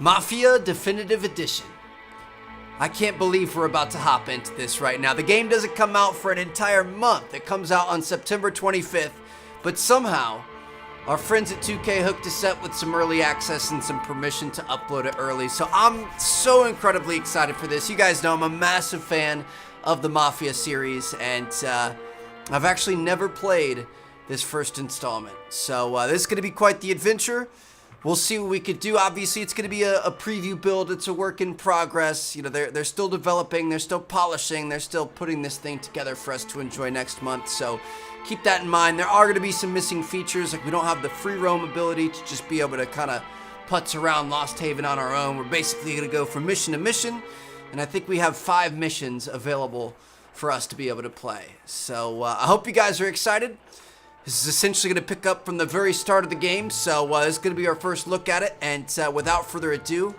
Mafia Definitive Edition. I can't believe we're about to hop into this right now. The game doesn't come out for an entire month. It comes out on September 25th, but somehow our friends at 2K hooked us up with some early access and some permission to upload it early. So I'm so incredibly excited for this. You guys know I'm a massive fan of the Mafia series, and I've actually never played this first installment. So this is going to be quite the adventure. We'll see what we could do. Obviously, it's going to be a preview build. It's a work in progress. You know, they're still developing, they're still polishing, they're still putting this thing together for us to enjoy next month. So keep that in mind. There are going to be some missing features, like we don't have the free roam ability to just be able to kind of putz around Lost Haven on our own. We're basically going to go from mission to mission, and I think we have 5 missions available for us to be able to play. So I hope you guys are excited. This is essentially going to pick up from the very start of the game, so this is going to be our first look at it, and without further ado,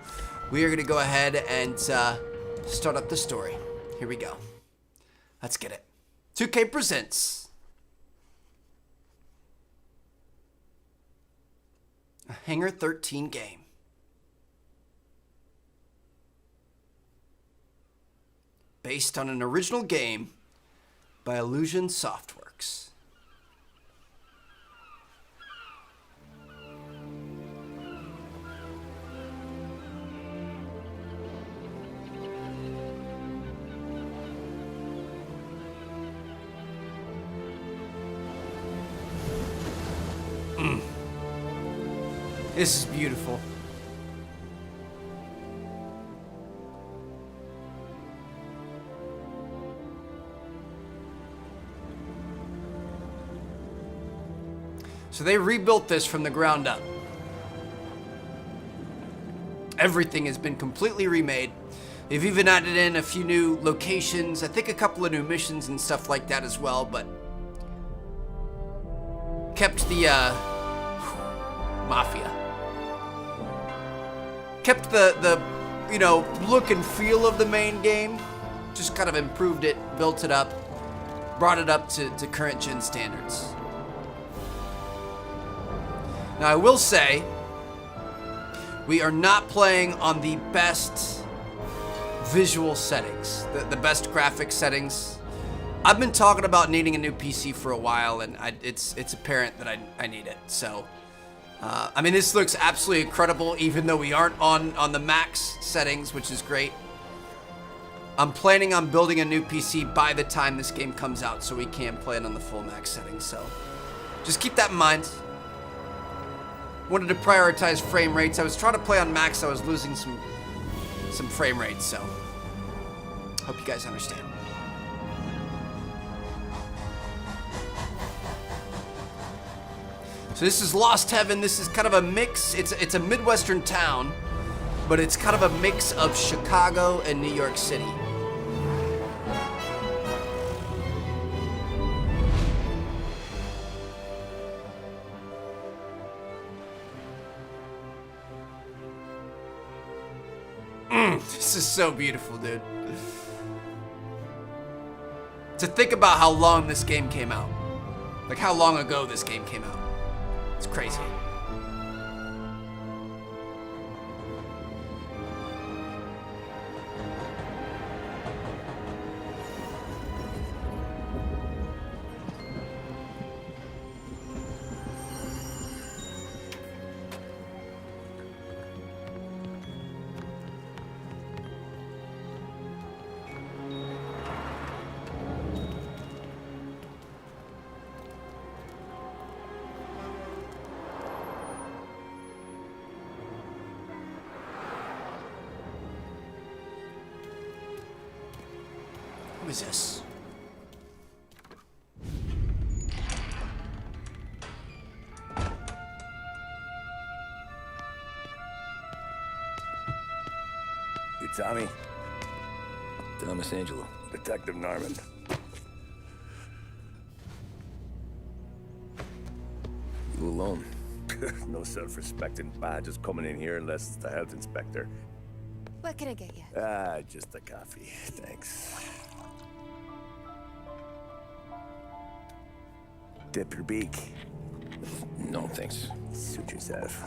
we are going to go ahead and start up the story. Here we go. Let's get it. 2K presents a Hangar 13 game. Based on an original game by Illusion Softworks. This is beautiful. So they rebuilt this from the ground up. Everything has been completely remade. They've even added in a few new locations, I think a couple of new missions and stuff like that as well, but kept the Mafia. Kept the you know, look and feel of the main game, just kind of improved it, built it up, brought it up to current gen standards. Now I will say, we are not playing on the best visual settings, the best graphics settings. I've been talking about needing a new PC for a while, and it's apparent that I need it. So, I mean, this looks absolutely incredible, even though we aren't on the max settings, which is great. I'm planning on building a new PC by the time this game comes out, so we can play it on the full max settings. So, just keep that in mind. Wanted to prioritize frame rates. I was trying to play on max. I was losing some frame rates, so hope you guys understand. So this is Lost Heaven. This is kind of a mix. It's a Midwestern town, but it's kind of a mix of Chicago and New York City. This is so beautiful, dude. To think about how long this game came out. Like how long ago this game came out. It's crazy. Who is this? You Tommy? Thomas Angelo. Detective Norman. You alone? No self-respecting badges coming in here unless it's the health inspector. What can I get you? Just a coffee. Thanks. Dip your beak. No, thanks. Suit yourself.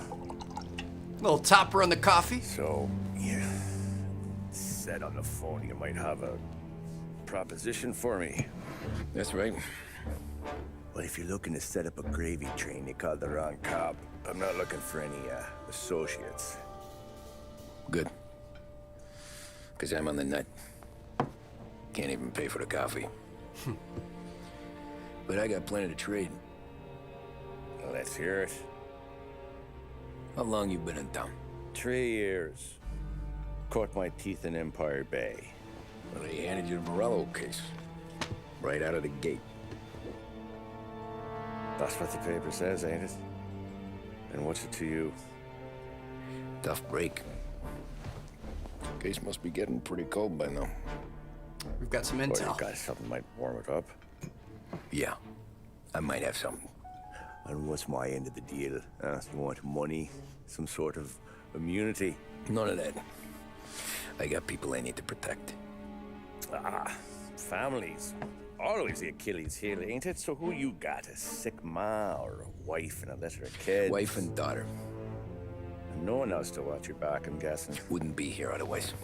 Little topper on the coffee. So, you said on the phone you might have a proposition for me. That's right. Well, if you're looking to set up a gravy train, you called the wrong cop. I'm not looking for any associates. Good. Because I'm on the nut. Can't even pay for the coffee. But I got plenty to trade. Well, let's hear it. How long you been in town? 3 years. Caught my teeth in Empire Bay. Well, they handed you the Morello case. Right out of the gate. That's what the paper says, ain't it? And what's it to you? Tough break. Case must be getting pretty cold by now. We've got some Or you intel. got something might warm it up. Yeah, I might have something. And what's my end of the deal? You want money? Some sort of immunity? None of that. I got people I need to protect. Families. Always the Achilles heel, ain't it? So who you got? A sick ma or a wife and a litter of kids? Wife and daughter. And no one else to watch your back, I'm guessing. Wouldn't be here otherwise.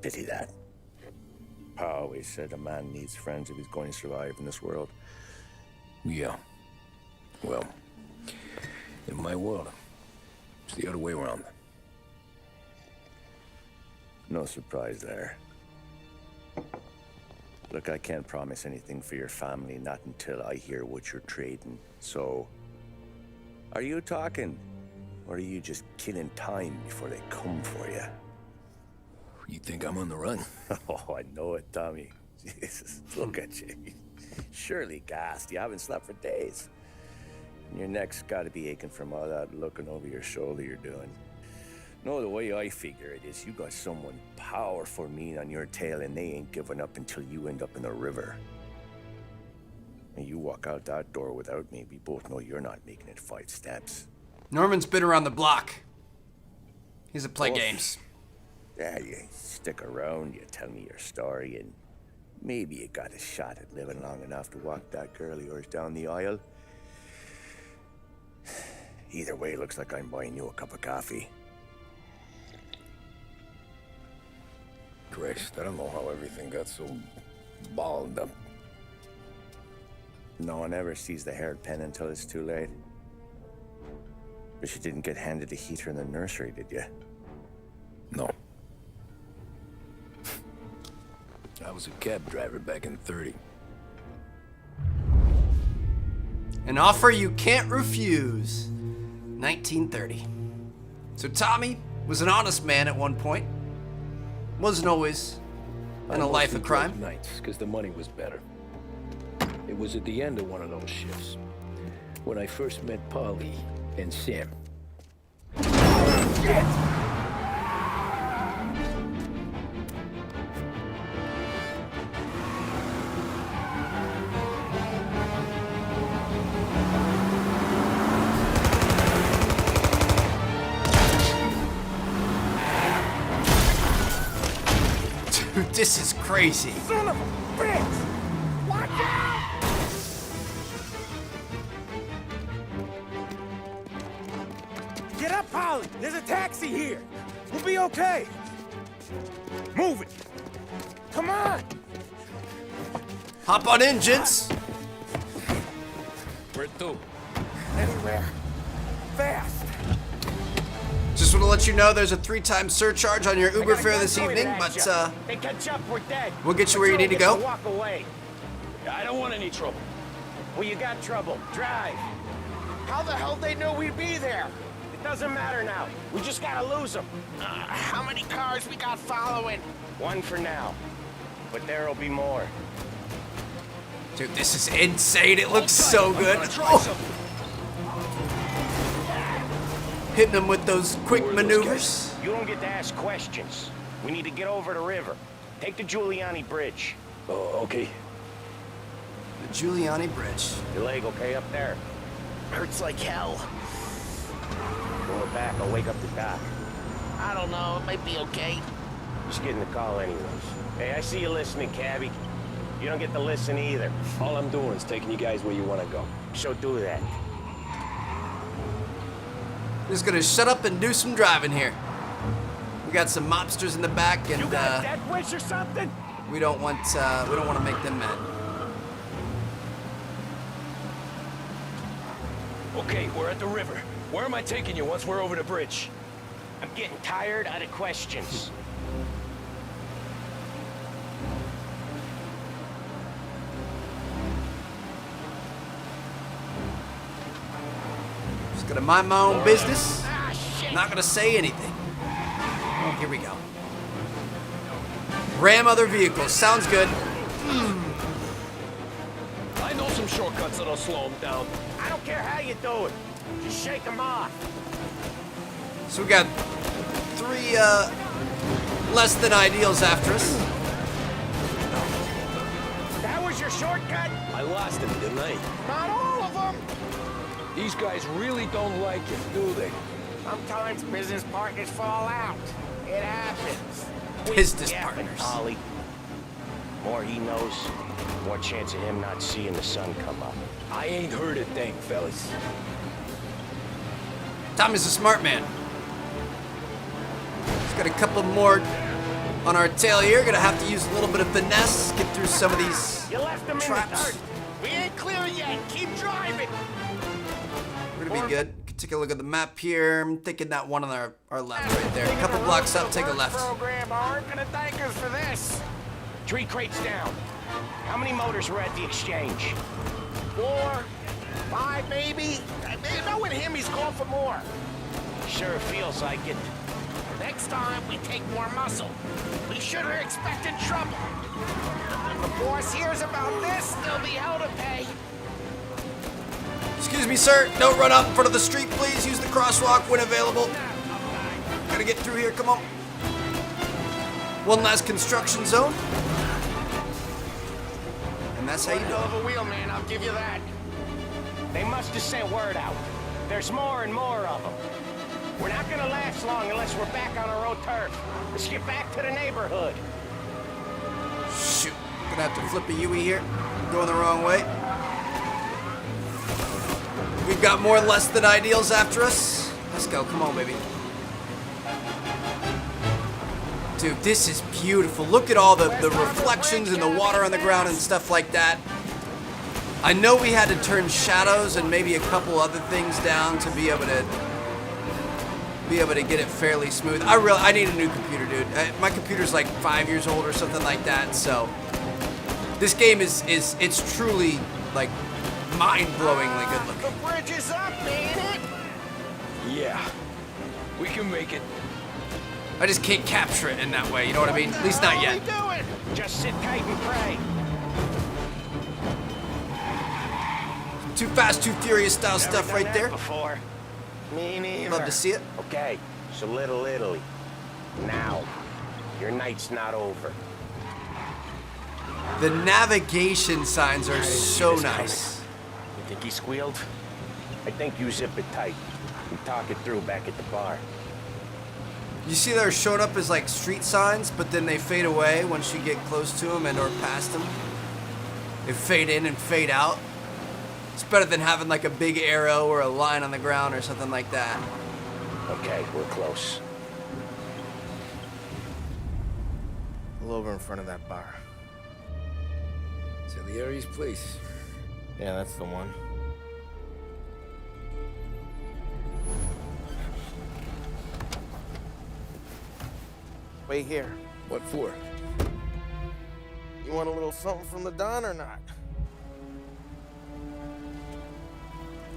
Pity that. Pa always said a man needs friends if he's going to survive in this world. Yeah. Well, in my world, it's the other way around. No surprise there. Look, I can't promise anything for your family, not until I hear what you're trading. So, are you talking? Or are you just killing time before they come for you? You think I'm on the run? Oh, I know it, Tommy. Jesus, look at you. Surely gassed. You haven't slept for days. And your neck's got to be aching from all that looking over your shoulder you're doing. No, the way I figure it is you got someone powerful mean on your tail and they ain't giving up until you end up in the river. And you walk out that door without me, we both know you're not making it 5 steps. Norman's been around the block. He's a play Oh. games. Yeah, you stick around, you tell me your story, and maybe you got a shot at living long enough to walk that girl of yours down the aisle. Either way, looks like I'm buying you a cup of coffee. Christ, I don't know how everything got so balled up. No one ever sees the haired pen until it's too late. But you didn't get handed a heater in the nursery, did you? No. I was a cab driver back in 30. An offer you can't refuse. 1930. So Tommy was an honest man at one point. Wasn't always in a life of crime. Nights, because the money was better. It was at the end of one of those shifts when I first met Polly and Sam. Dude, this is crazy. Son of a bitch! Watch out! Get up, Polly! There's a taxi here! We'll be okay! Move it! Come on! Hop on in, gents. Where to? Anywhere. Fast! Just want to let you know there's a 3-time surcharge on your Uber fare this evening, but They catch up, we're dead. we'll get you where you need to Patrol go. gets Walk away. I don't want any trouble. Well, you got trouble. Drive. How the hell they knew we'd be there? It doesn't matter now. We just gotta lose them. How many cars we got following? One for now. But there'll be more. Dude, this is insane. It looks so good. Try Oh, something. hitting them with those quick maneuvers. You don't get to ask questions. We need to get over the river. Take the Giuliani Bridge. Oh, okay. The Giuliani Bridge. Your leg okay up there? Hurts like hell. Pull it back, I'll wake up the doc. I don't know, it might be okay. Just getting the call anyways. Hey, I see you listening, cabbie. You don't get to listen either. All I'm doing is taking you guys where you want to go. So do that. Just gonna shut up and do some driving here. We got some mobsters in the back, and You got a death wish or something? we don't want to make them mad. Okay, we're at the river. Where am I taking you once we're over the bridge? I'm getting tired of the questions. Just gonna mind my own business. Ah, shit. Not gonna say anything. Oh, here we go. Ram other vehicles. Sounds good. I know some shortcuts that'll slow them down. I don't care how you do it. Just shake them off. So we got 3 less than ideals after us. That was your shortcut? I lost him, didn't I? Not all of them. These guys really don't like it, do they? Sometimes business partners fall out. It happens. Business Yeah, partners. Ollie. More he knows, more chance of him not seeing the sun come up. I ain't heard a thing, fellas. Tommy's a smart man. He's got a couple more on our tail here. Gonna have to use a little bit of finesse, get through some of these You left him in the traps. dirt. We ain't clear yet. Keep driving. We're gonna be good. Can take a look at the map here. I'm thinking that one on our left right there. A couple blocks up, take a left. Program aren't gonna thank us for this. 3 crates down. How many motors were at the exchange? 4, 5 maybe? Knowing him, he's going for more. Sure feels like it. Next time, we take more muscle. We sure are expecting trouble. If the boss hears about this, there'll be hell to pay. Excuse me, sir. Don't run out in front of the street, please. Use the crosswalk when available. Gotta get through here. Come on. One last construction zone. And that's how you do Hell it. of a wheel, man, I'll give you that. They must have sent word out. There's more and more of them. We're not gonna last long unless we're back on our own turf. Let's get back to the neighborhood. Shoot. Gonna have to flip a Yui here. Going the wrong way. We've got more less than ideals after us. Let's go. Come on, baby. Dude, this is beautiful. Look at all the reflections and the water on the ground and stuff like that. I know we had to turn shadows and maybe a couple other things down to be able to get it fairly smooth. I need a new computer, dude. My computer's like 5 years old or something like that. So this game it's truly like mind-blowingly good looking. The bridge is up, ain't it? Yeah. We can make it. I just can't capture it in that way, you know what I mean? At least not yet. What are we doing? Just sit tight and pray. Too fast, too furious style Never stuff done right that there. Before. Me neither. Love to see it. Okay, so Little Italy. Now, your night's not over. The navigation signs are so this nice. You think he squealed? I think you zip it tight. We talk it through back at the bar. You see they're showing up as like street signs, but then they fade away once you get close to them and or past them. They fade in and fade out. It's better than having like a big arrow or a line on the ground or something like that. Okay, we're close. Pull over in front of that bar. Salieri's place. Yeah, that's the one. Wait here. What for? You want a little something from the Don or not?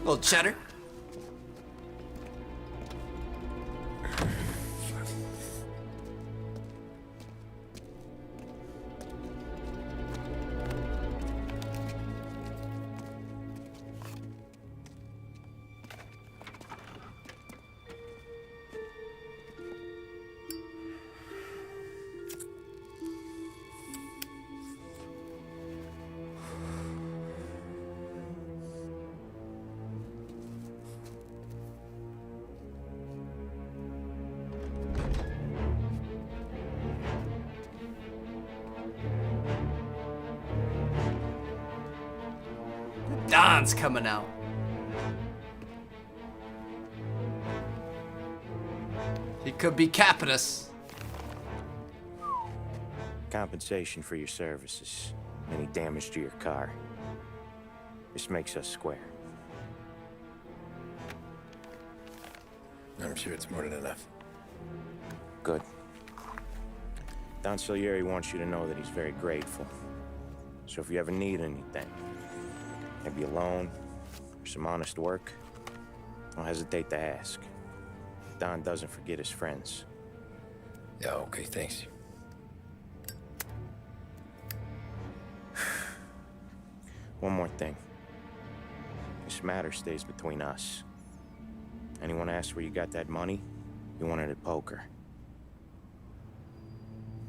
Little cheddar. Don's coming out. could be capping us. Compensation for your services. Any damage to your car. This makes us square. I'm sure it's more than enough. Good. Don Salieri wants you to know that he's very grateful. So if you ever need anything, maybe a loan or some honest work, don't hesitate to ask. Don doesn't forget his friends. Yeah, okay, thanks. One more thing. This matter stays between us. Anyone asks where you got that money, you won it at poker.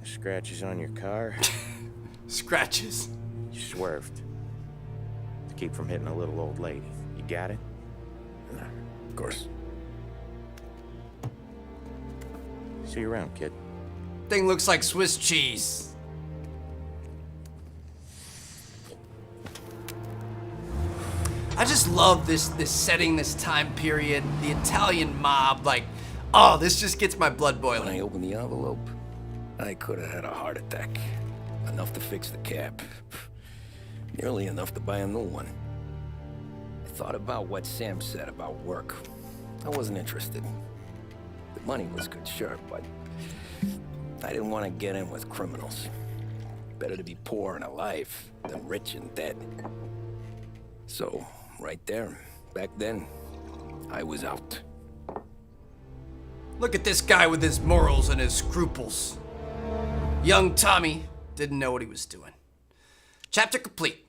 The scratches on your car, Scratches. you swerved. To keep from hitting a little old lady. You got it? Of course. See you around, kid. Thing looks like Swiss cheese. I just love this setting, this time period, the Italian mob. Like, oh, this just gets my blood When I boiling. opened the envelope, I could have had a heart attack. Enough to fix the cap. Nearly enough to buy a new one. I thought about what Sam said about work. I wasn't interested. The money was good, sure, but I didn't want to get in with criminals. Better to be poor and alive than rich and dead. So, right there, back then, I was out. Look at this guy with his morals and his scruples. Young Tommy didn't know what he was doing. Chapter complete.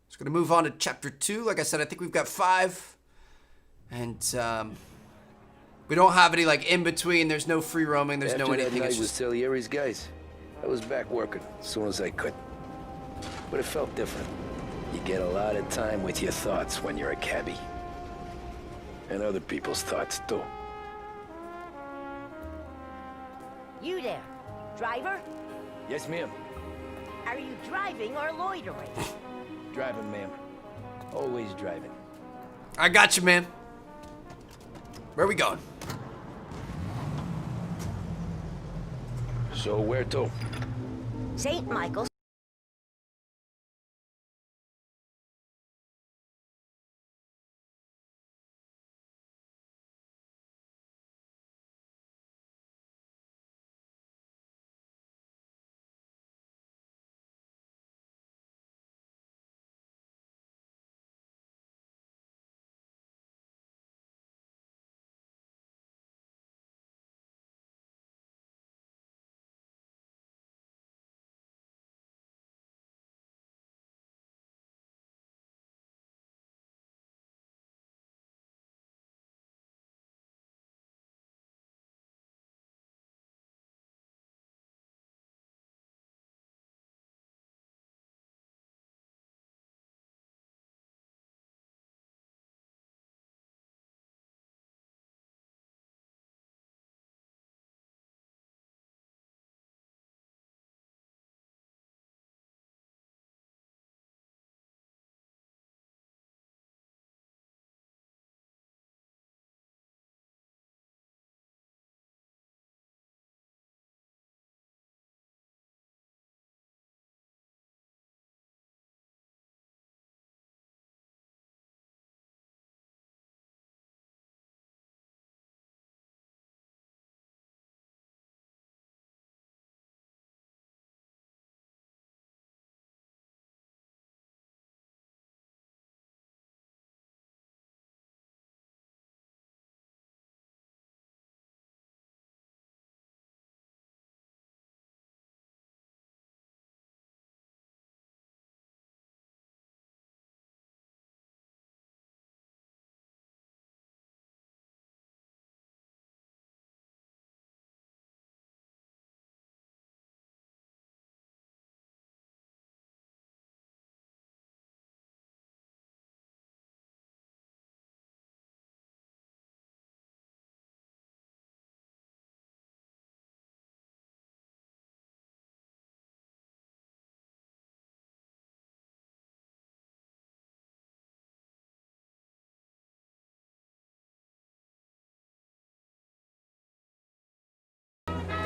Just gonna move on to chapter 2. Like I said, I think we've got 5. And we don't have any like in between. There's no free roaming. There's no After that anything. night It's with just Salieri's guys, I was back working as soon as I could. But it felt different. You get a lot of time with your thoughts when you're a cabbie. And other people's thoughts, too. You there, driver? Yes, ma'am. Are you driving or loitering? Driving, ma'am. Always driving. I got you, man. Where we going? So where to? St. Michael's.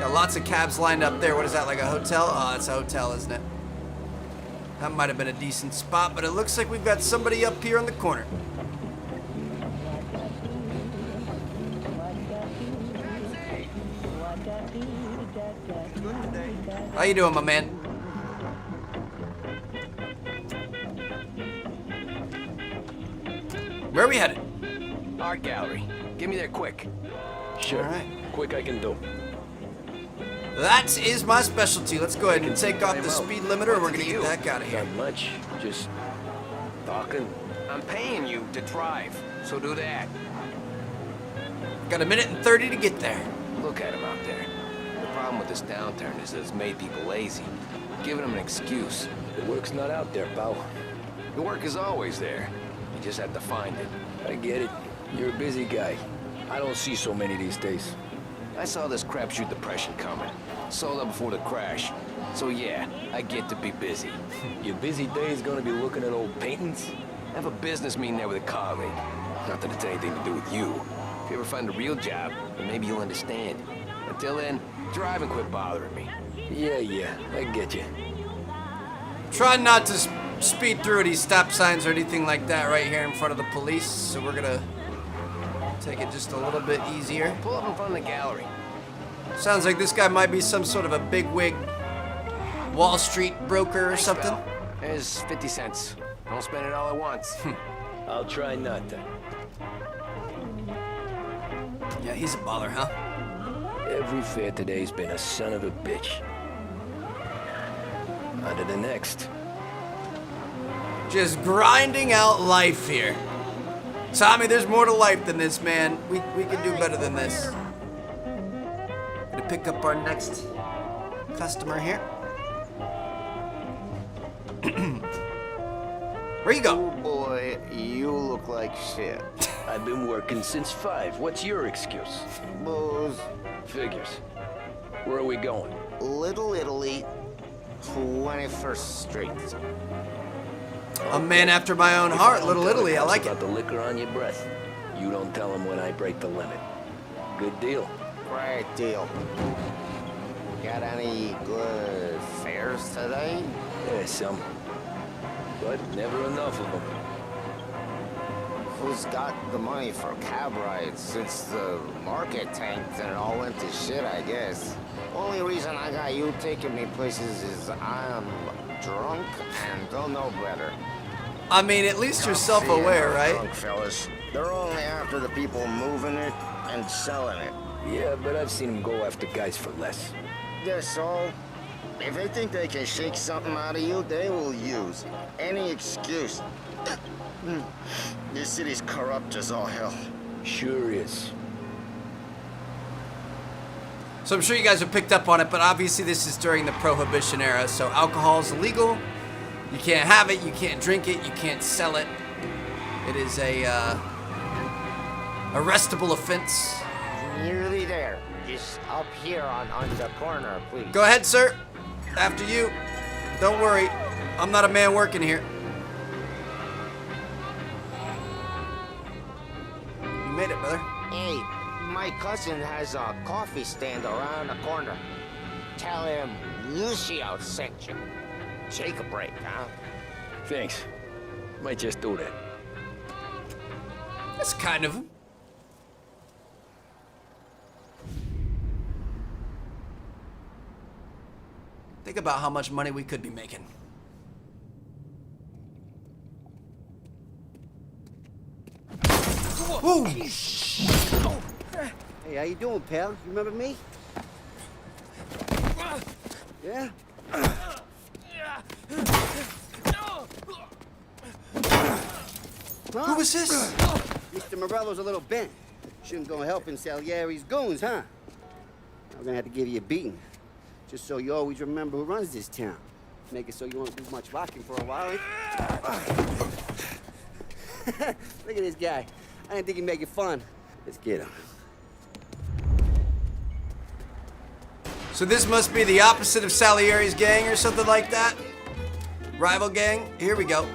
Got lots of cabs lined up there. What is that, like a hotel? Oh, it's a hotel, isn't it? That might have been a decent spot, but it looks like we've got somebody up here in the corner. How you doing, my man? Where are we headed? Art gallery. Get me there quick. Sure. All right. Quick I can do. That is my specialty. Let's go ahead and take off the speed limiter, and we're gonna get the heck out of here. Not much. Just talking. I'm paying you to drive, so do that. Got a minute and 30 to get there. Look at him out there. The problem with this downturn is that it's made people lazy. Giving them an excuse. The work's not out there, pal. The work is always there. You just have to find it. I get it. You're a busy guy. I don't see so many these days. I saw this crapshoot depression coming. Sold up before the crash. So yeah, I get to be busy. Your busy day is gonna be looking at old paintings? I have a business meeting there with a colleague. Not that it's anything to do with you. If you ever find a real job, then maybe you'll understand. Until then, drive and quit bothering me. Yeah, I get you. Try not to speed through any stop signs or anything like that right here in front of the police. So we're gonna take it just a little bit easier. Pull up in front of the gallery. Sounds like this guy might be some sort of a bigwig Wall Street broker or Thanks, something. pal. There's 50 cents. Don't spend it all at once. I'll try not to. Yeah, he's a baller, huh? Every fare today's been a son of a bitch. On to the next. Just grinding out life here. Tommy, there's more to life than this, man. We can do better than this. Gonna pick up our next customer here. Where you go? Oh boy, you look like shit. I've been working since 5. What's your excuse? Booze. Figures. Where are we going? Little Italy, 21st Street. A man after my own heart, Little Italy. I like it. About the liquor on your breath. You don't tell him when I break the limit. Good deal. Great deal. Got any good fares today? Yeah, some. But never enough of them. Who's got the money for cab rides since the market tanked and it all went to shit, I guess? Only reason I got you taking me places is I'm drunk and don't know better. I mean, at least you're self-aware, right? Drunk fellas. They're only after the people moving it and selling it. Yeah, but I've seen them go after guys for less. Guess so. If they think they can shake something out of you, they will use any excuse. This city's corrupt as all hell. Sure is. So I'm sure you guys have picked up on it, but obviously this is during the Prohibition era, so alcohol is illegal. You can't have it, you can't drink it, you can't sell it. It is a arrestable offense. Nearly there. Just up here on the corner, please. Go ahead, sir. After you. Don't worry. I'm not a man working here. You made it, brother. Hey, my cousin has a coffee stand around the corner. Tell him Lucio sent you. Take a break, huh? Thanks. Might just do that. That's kind of him. Think about how much money we could be making. Whoa! Hey, how you doing, pal? You remember me? Yeah? Who was this? Mr. Morello's a little bent. Shouldn't go helping Salieri's goons, huh? I'm gonna have to give you a beating. Just so you always remember who runs this town. Make it so you won't do much rocking for a while. Look at this guy. I didn't think he'd make it fun. Let's get him. So this must be the opposite of Salieri's gang or something like that? Rival gang? Here we go.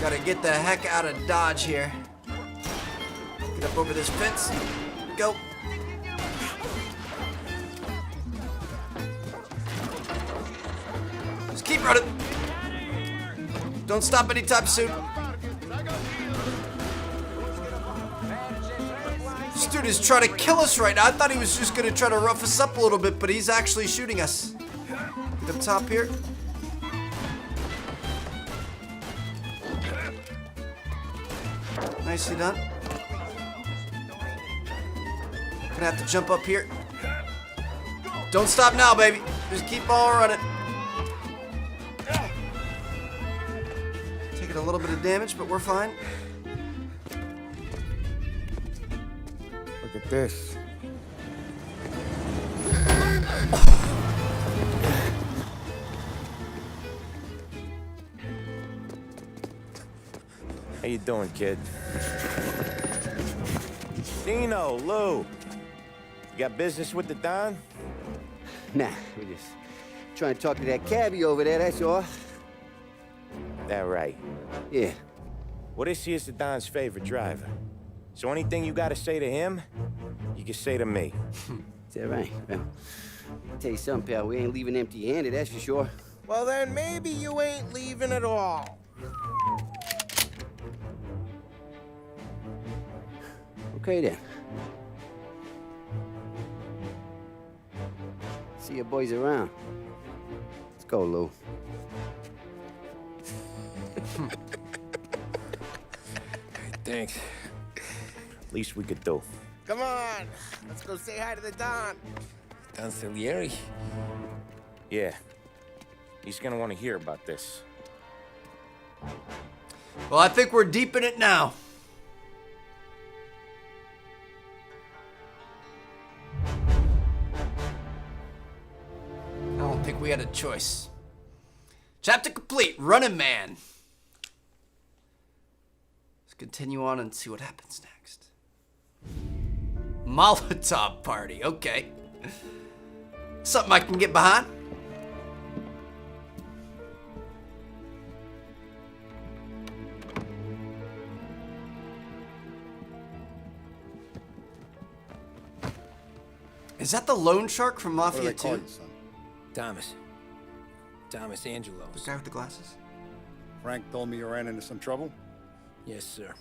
Gotta get the heck out of Dodge here. Get up over this fence. Go. Keep running. Don't stop anytime soon. This dude is trying to kill us right now. I thought he was just gonna try to rough us up a little bit, but he's actually shooting us. Get up top here. Nicely done. Gonna have to jump up here. Don't stop now, baby. Just keep on running. Taking a little bit of damage, but we're fine. Look at this. How you doing, kid? Dino, Lou. You got business with the Don? Nah, we're just trying to talk to that cabbie over there, that's all. That right. Yeah. Well, this here's the Don's favorite driver. So anything you gotta say to him, you can say to me. Is that right? Well, I'll tell you something, pal. We ain't leaving empty-handed, that's for sure. Well, then maybe you ain't leaving at all. Okay, then. See your boys around. Let's go, Lou. Thanks. Least we could do. Come on, let's go say hi to the Don. Don Salieri? Yeah. He's gonna want to hear about this. Well, I think we're deep in it now. I don't think we had a choice. Chapter complete. Running Man. Let's continue on and see what happens next. Molotov party. Okay. Something I can get behind. Is that the loan shark from What do Mafia they call 2? you, son? Thomas. Thomas The Angelos. guy with the glasses? Frank told me you ran into some trouble? Yes, sir.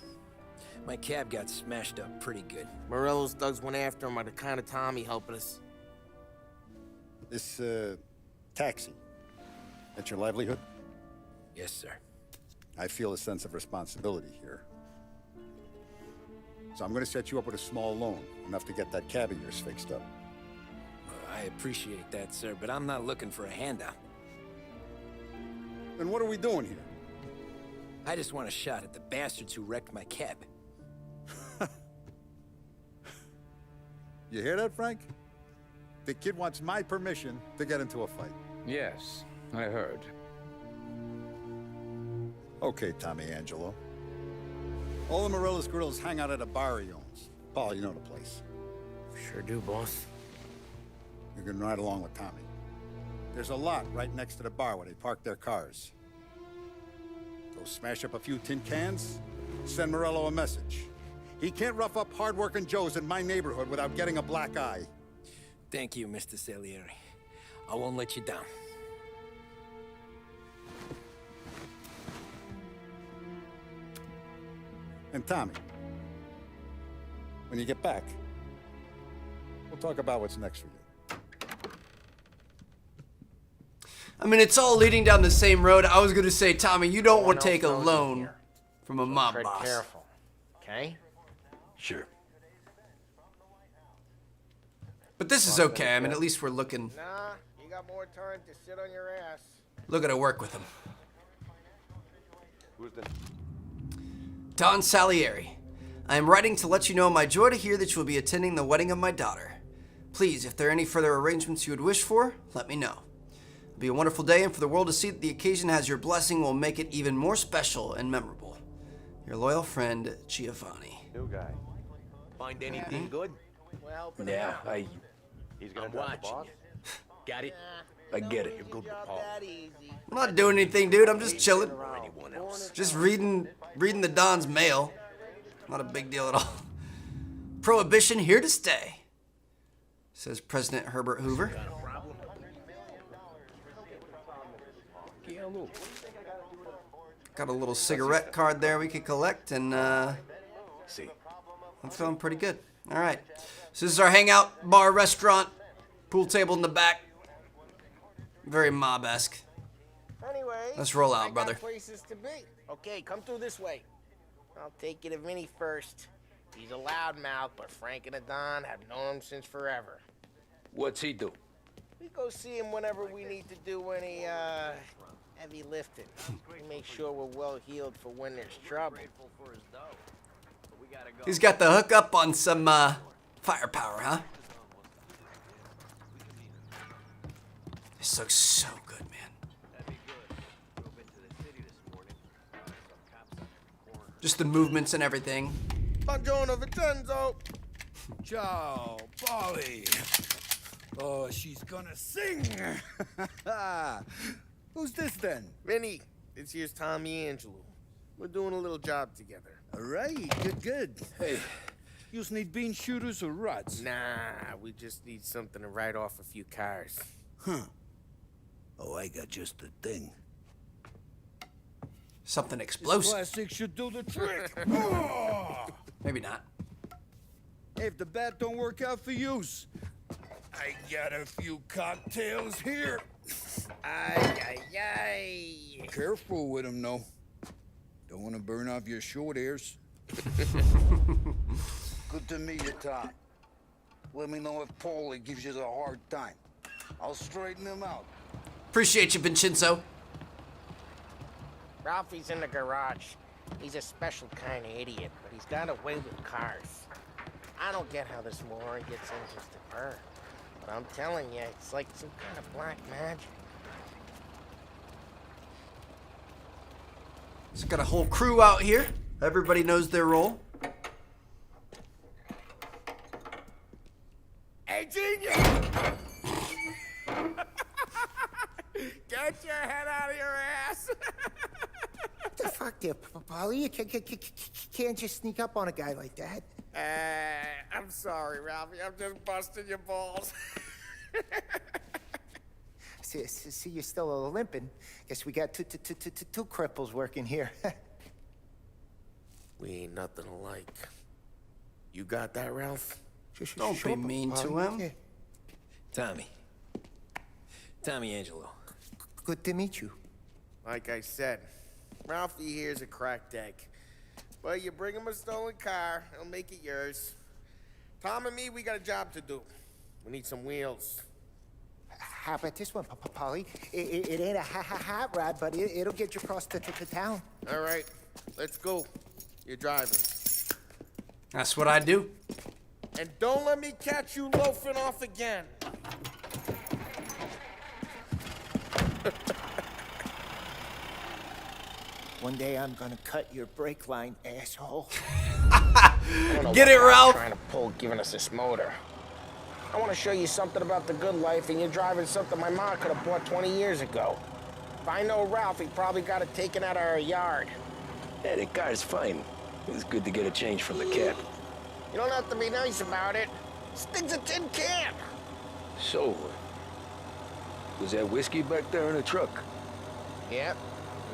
My cab got smashed up pretty good. Morello's thugs went after him by the kind of Tommy helping us. This, taxi. That's your livelihood? Yes, sir. I feel a sense of responsibility here. So I'm gonna set you up with a small loan, enough to get that cab of yours fixed up. I appreciate that, sir, but I'm not looking for a handout. Then what are we doing here? I just want a shot at the bastards who wrecked my cab. You hear that, Frank? The kid wants my permission to get into a fight. Yes, I heard. Okay, Tommy Angelo. All the Morello's girls hang out at a bar he owns. Paul, you know the place. Sure do, boss. You can ride along with Tommy. There's a lot right next to the bar where they park their cars. Go smash up a few tin cans, send Morello a message. He can't rough up hard-working Joes in my neighborhood without getting a black eye. Thank you, Mr. Salieri. I won't let you down. And Tommy, when you get back, we'll talk about what's next for you. I mean, it's all leading down the same road. I was going to say, Tommy, you don't want to take a loan from a mob Tread boss. careful, okay? Sure. But this is okay. I mean, at least we're looking Nah, you got more time to sit on your ass. to work with him. Don Salieri. I am writing to let you know my joy to hear that you will be attending the wedding of my daughter. Please, if there are any further arrangements you would wish for, let me know. It'll be a wonderful day, and for the world to see that the occasion has your blessing will make it even more special and memorable. Your loyal friend, Giovanni. New guy. Find anything good? Well, Yeah, He's gonna I'm drive the watching boss? you. Got it? I get it. You're good with Paul. that easy. I'm not doing anything, dude. I'm just chilling. Anyone else? Just reading the Don's mail. Not a big deal at all. Prohibition here to stay, says President Herbert Hoover. Got a little cigarette card there we could collect, and See. I'm feeling pretty good. All right. So this is our hangout bar restaurant. Pool table in the back. Very mob-esque. Anyway, Let's roll out, I got brother. places to be. Okay, come through this way. I'll take you to Vinny first. He's a loudmouth, but Frank and the Don have known him since forever. What's he do? We go see him whenever we need to do any, heavy lifting. We make sure we're well healed for when there's trouble. He's got the hook up on some firepower, huh? This looks so good, man. Just the movements and everything. Buongiorno, Vincenzo. Ciao, Polly. Oh, she's gonna sing. Who's this then? Vinny, this here's Tommy Angelo. We're doing a little job together. All right, good. Hey, you need bean shooters or rods? Nah, we just need something to write off a few cars. Huh. Oh, I got just the thing. Something This explosive. plastic should do the trick. Oh! Maybe not. Hey, if the bat don't work out for use, I got a few cocktails here. Ay, ay, ay. Careful with them, though. Don't want to burn off your short hairs. Good to meet you, Tom. Let me know if Paulie gives you a hard time. I'll straighten him out. Appreciate you, Vincenzo. Ralphie's in the garage. He's a special kind of idiot, but he's got a way with cars. I don't get how this moron gets engines to burn. But I'm telling you, it's like some kind of black magic. He's got a whole crew out here. Everybody knows their role. Hey, genius! Get your head out of your ass! What the fuck there, Polly? You can't just sneak up on a guy like that. I'm sorry, Ralphie. I'm just busting your balls. See, you're still limping. Guess we got two cripples working here. We ain't nothing alike. You got that, Ralph? Don't be mean to him. Tommy. Tommy Angelo. Good to meet you. Like I said, Ralphie here's a cracked egg. But you bring him a stolen car, he'll make it yours. Tom and me, we got a job to do. We need some wheels. How about this one, Polly? It ain't a hot rod, but it'll get you across to town. All right, let's go. You're driving. That's what I do. And don't let me catch you loafing off again. One day I'm gonna cut your brake line, asshole. Get it, Ralph? Trying to pull, giving us this motor. I want to show you something about the good life, and you're driving something my mom could have bought 20 years ago. If I know Ralph, he probably got it taken out of our yard. Yeah, the car's fine. It was good to get a change from the cab. You don't have to be nice about it. This thing's a tin can. So, was that whiskey back there in the truck? Yep,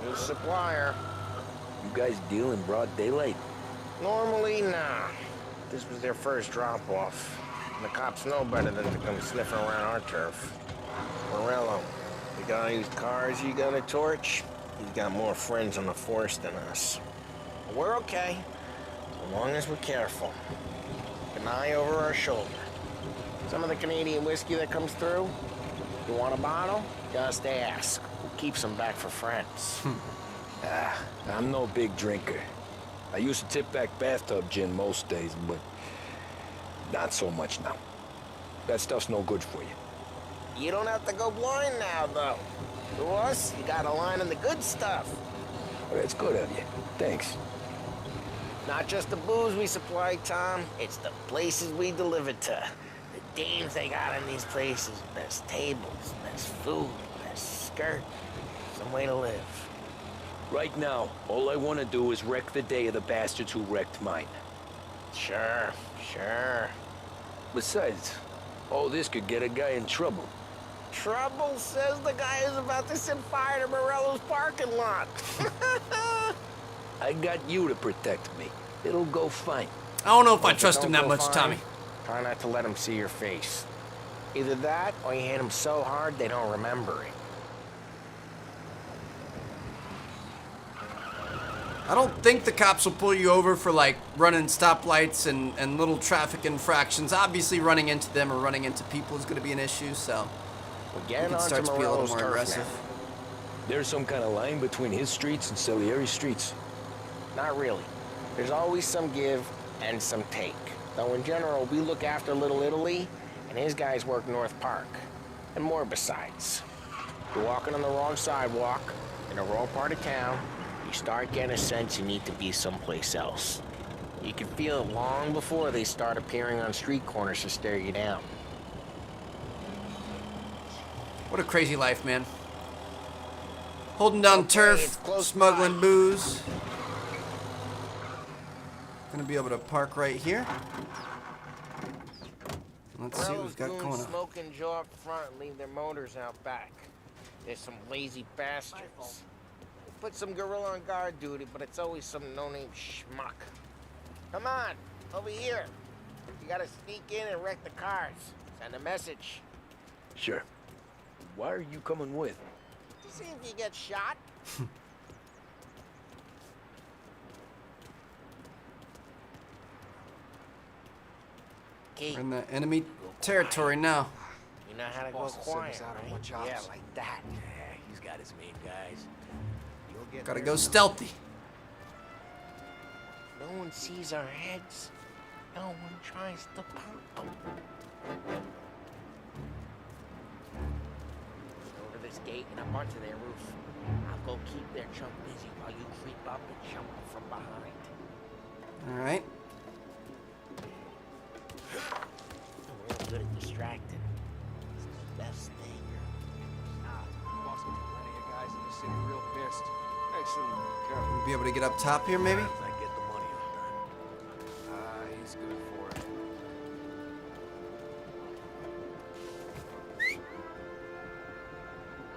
new supplier. You guys deal in broad daylight? Normally, nah. This was their first drop-off. And the cops know better than to come sniffing around our turf. Morello, the guy whose cars you gonna torch, he's got more friends on the force than us. But we're okay, as long as we're careful. Keep an eye over our shoulder. Some of the Canadian whiskey that comes through, you want a bottle? Just ask. We'll keep some back for friends. I'm no big drinker. I used to tip back bathtub gin most days, but not so much now. That stuff's no good for you. You don't have to go blind now, though. To us, you got a line on the good stuff. Well, that's good of you. Thanks. Not just the booze we supply, Tom. It's the places we deliver to. The dames they got in these places. Best tables, best food, best skirt. Some way to live. Right now, all I want to do is wreck the day of the bastards who wrecked mine. Sure. Besides, all this could get a guy in trouble. Trouble, says the guy who's about to set fire to Morello's parking lot. I got you to protect me. It'll go fine. I don't know if I If it trust him don't that go much, fine, Tommy. Try not to let them see your face. Either that, or you hit them so hard they don't remember it. I don't think the cops will pull you over for like running stoplights and little traffic infractions. Obviously, running into them or running into people is going to be an issue, so We're you getting can onto start to be a little Morello's more turf aggressive. now. There's some kind of line between his streets and Salieri's streets. Not really. There's always some give and some take. Though in general, we look after Little Italy, and his guys work North Park. And more besides. You're walking on the wrong sidewalk, in the wrong part of town, you start getting a sense you need to be someplace else. You can feel it long before they start appearing on street corners to stare you down. What a crazy life, man. Holding down Okay, turf, it's close smuggling by. booze. Gonna be able to park right here. Let's see what we've got going on. Smoke and Joe up front and leave their motors out back. There's some lazy bastards. Put some gorilla on guard duty, but it's always some no-name schmuck. Come on, over here. You gotta sneak in and wreck the cars. Send a message. Sure. Why are you coming with? To see if you get shot. We're in the enemy territory now. You know how to go quiet, right? Yeah, like that. Yeah, he's got his main guys. Gotta go stealthy. No one sees our heads. No one tries to pump them. Go to this gate and up onto their roof. I'll go keep their chump busy while you creep up and jump from behind. All right. I'm real good at distracting. It's the best thing. Boss with plenty of guys in the city real pissed. Excellent. We'll be able to get up top here, maybe? I get the money all done. He's good for it.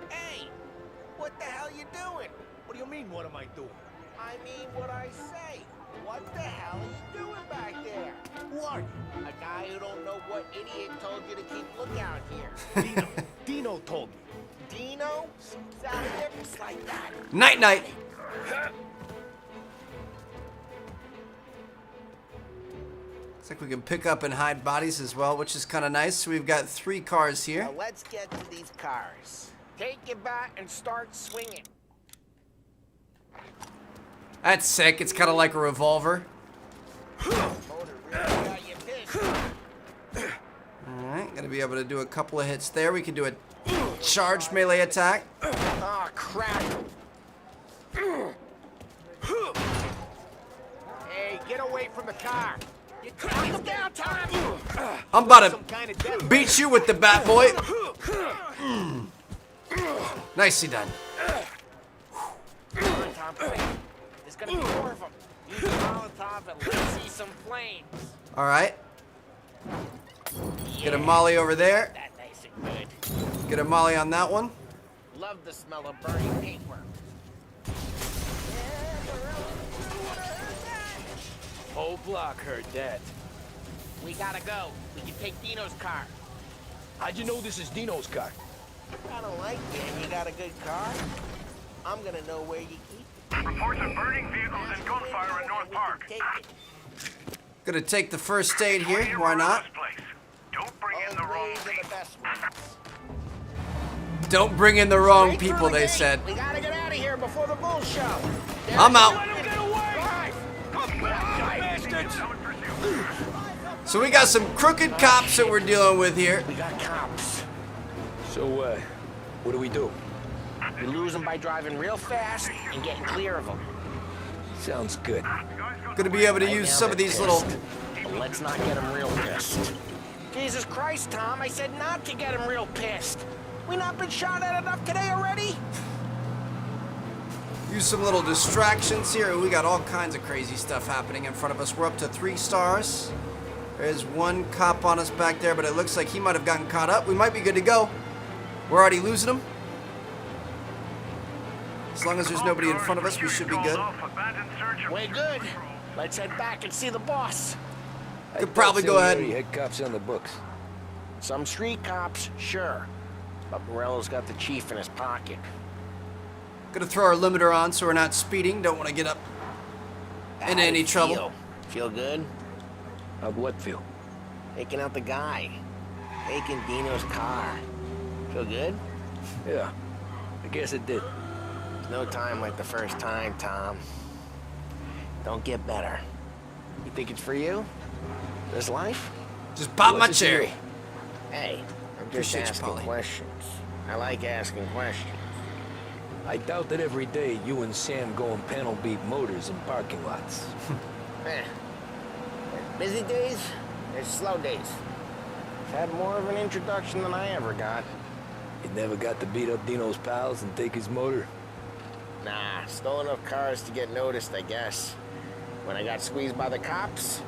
Hey! What the hell you doing? What do you mean, what am I doing? I mean what I say. What the hell are you doing back there? Who are you? A guy who don't know what idiot told you to keep lookout here. Dino. Dino told me. Dino? Sounded just like that. Night night. Looks like we can pick up and hide bodies as well, which is kind of nice. So we've got 3 cars here. Now let's get to these cars. Take your bat and start swinging. That's sick. It's kind of like a revolver. Motor really got you pissed. All right, gonna be able to do a couple of hits there. We can do a charged melee attack. Oh, crap. Hey, get away from the car. You knock him down, Tom. I'm about Some to kind of death. beat you with the bat, boy. Nicely done. Come on, Tom, quick. There's gonna be more of them. Use the Molotov and let's see some flames. All right. Get a molly over there. That nice and good. Get a molly on that one. Love the smell of burning paintwork. Whole block heard that. We gotta go. We can take Dino's car. How'd you know this is Dino's car? I don't like it. You got a good car? I'm gonna know where you keep it. Reports of burning vehicles and gunfire in North Park. Take it. Gonna take the first aid here. Why not? Don't bring in the All wrong ways are the best ones. Don't bring in the wrong Straight through people, the they gate. said. We gotta get out of here before the bull show. I'm out. So we got some crooked cops that we're dealing with here. We got cops. So, what do we do? We lose them by driving real fast and getting clear of them. Sounds good. Gonna be able to Right use now some of they're these little... pissed, but let's not get them real pissed. Jesus Christ, Tom, I said not to get them real pissed. We not been shot at enough today already? Use some little distractions here. We got all kinds of crazy stuff happening in front of us. We're up to 3 stars. There's one cop on us back there, but it looks like he might have gotten caught up. We might be good to go. We're already losing them. As long as there's nobody in front of us, we should be good. We're good. Let's head back and see the boss. Could probably go ahead. You had cops on the books. Some street cops, sure. But Morello's got the chief in his pocket. Gonna throw our limiter on so we're not speeding. Don't want to get up in any trouble. Feel good? How'd what feel? Taking out the guy. Taking Dino's car. Feel good? Yeah, I guess it did. There's no time like the first time, Tom. Don't get better. You think it's for you? This life? Just pop my cherry. Hey, I'm just asking questions. I like asking questions. I doubt that every day you and Sam go and panel beat motors in parking lots. There's busy days, there's slow days. Had more of an introduction than I ever got. You never got to beat up Dino's pals and take his motor? Nah, stole enough cars to get noticed, I guess. When I got squeezed by the cops,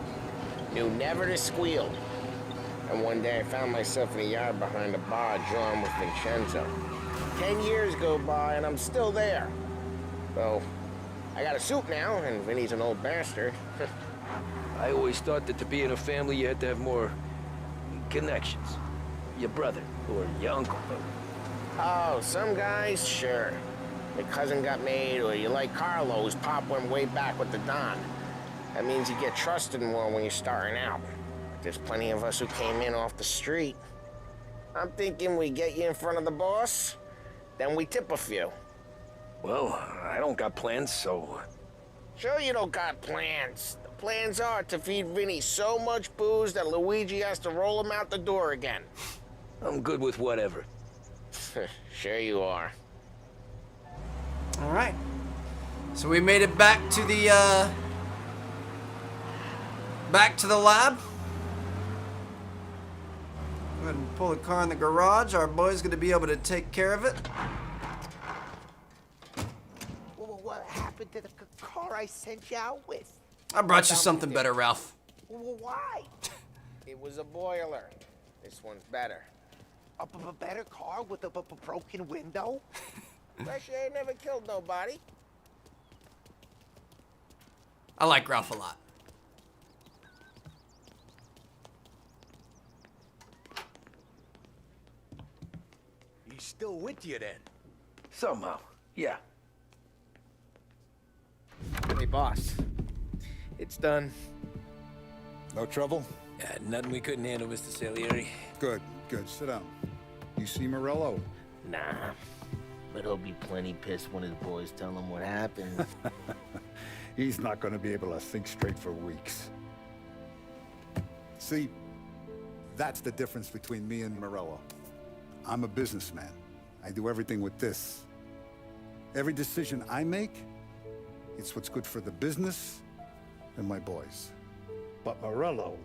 knew never to squeal. And one day I found myself in a yard behind a bar drawn with Vincenzo. 10 years go by and I'm still there. So, I got a suit now, and Vinny's an old bastard. I always thought that to be in a family you had to have more connections. Your brother or your uncle. Oh, some guys, sure. Your cousin got made, or you like Carlos, Pop went way back with the Don. That means you get trusted more when you're starting out. There's plenty of us who came in off the street. I'm thinking we get you in front of the boss, then we tip a few. Well, I don't got plans, so... Sure you don't got plans. The plans are to feed Vinny so much booze that Luigi has to roll him out the door again. I'm good with whatever. Sure you are. All right. So we made it back to the lab. Go ahead and pull the car in the garage. Our boy's gonna be able to take care of it. What happened to the car I sent you out with? I brought you something better, Ralph. Why? It was a boiler. This one's better. A better car with a broken window? Fresh air never killed nobody. I like Ralph a lot. He's still with you then? Somehow, yeah. Hey, boss. It's done. No trouble? Yeah, nothing we couldn't handle, Mr. Salieri. Good, good. Sit down. You see Morello? Nah. But he'll be plenty pissed when his boys tell him what happened. He's not going to be able to think straight for weeks. See, that's the difference between me and Morello. I'm a businessman. I do everything with this. Every decision I make, it's what's good for the business and my boys. But Morello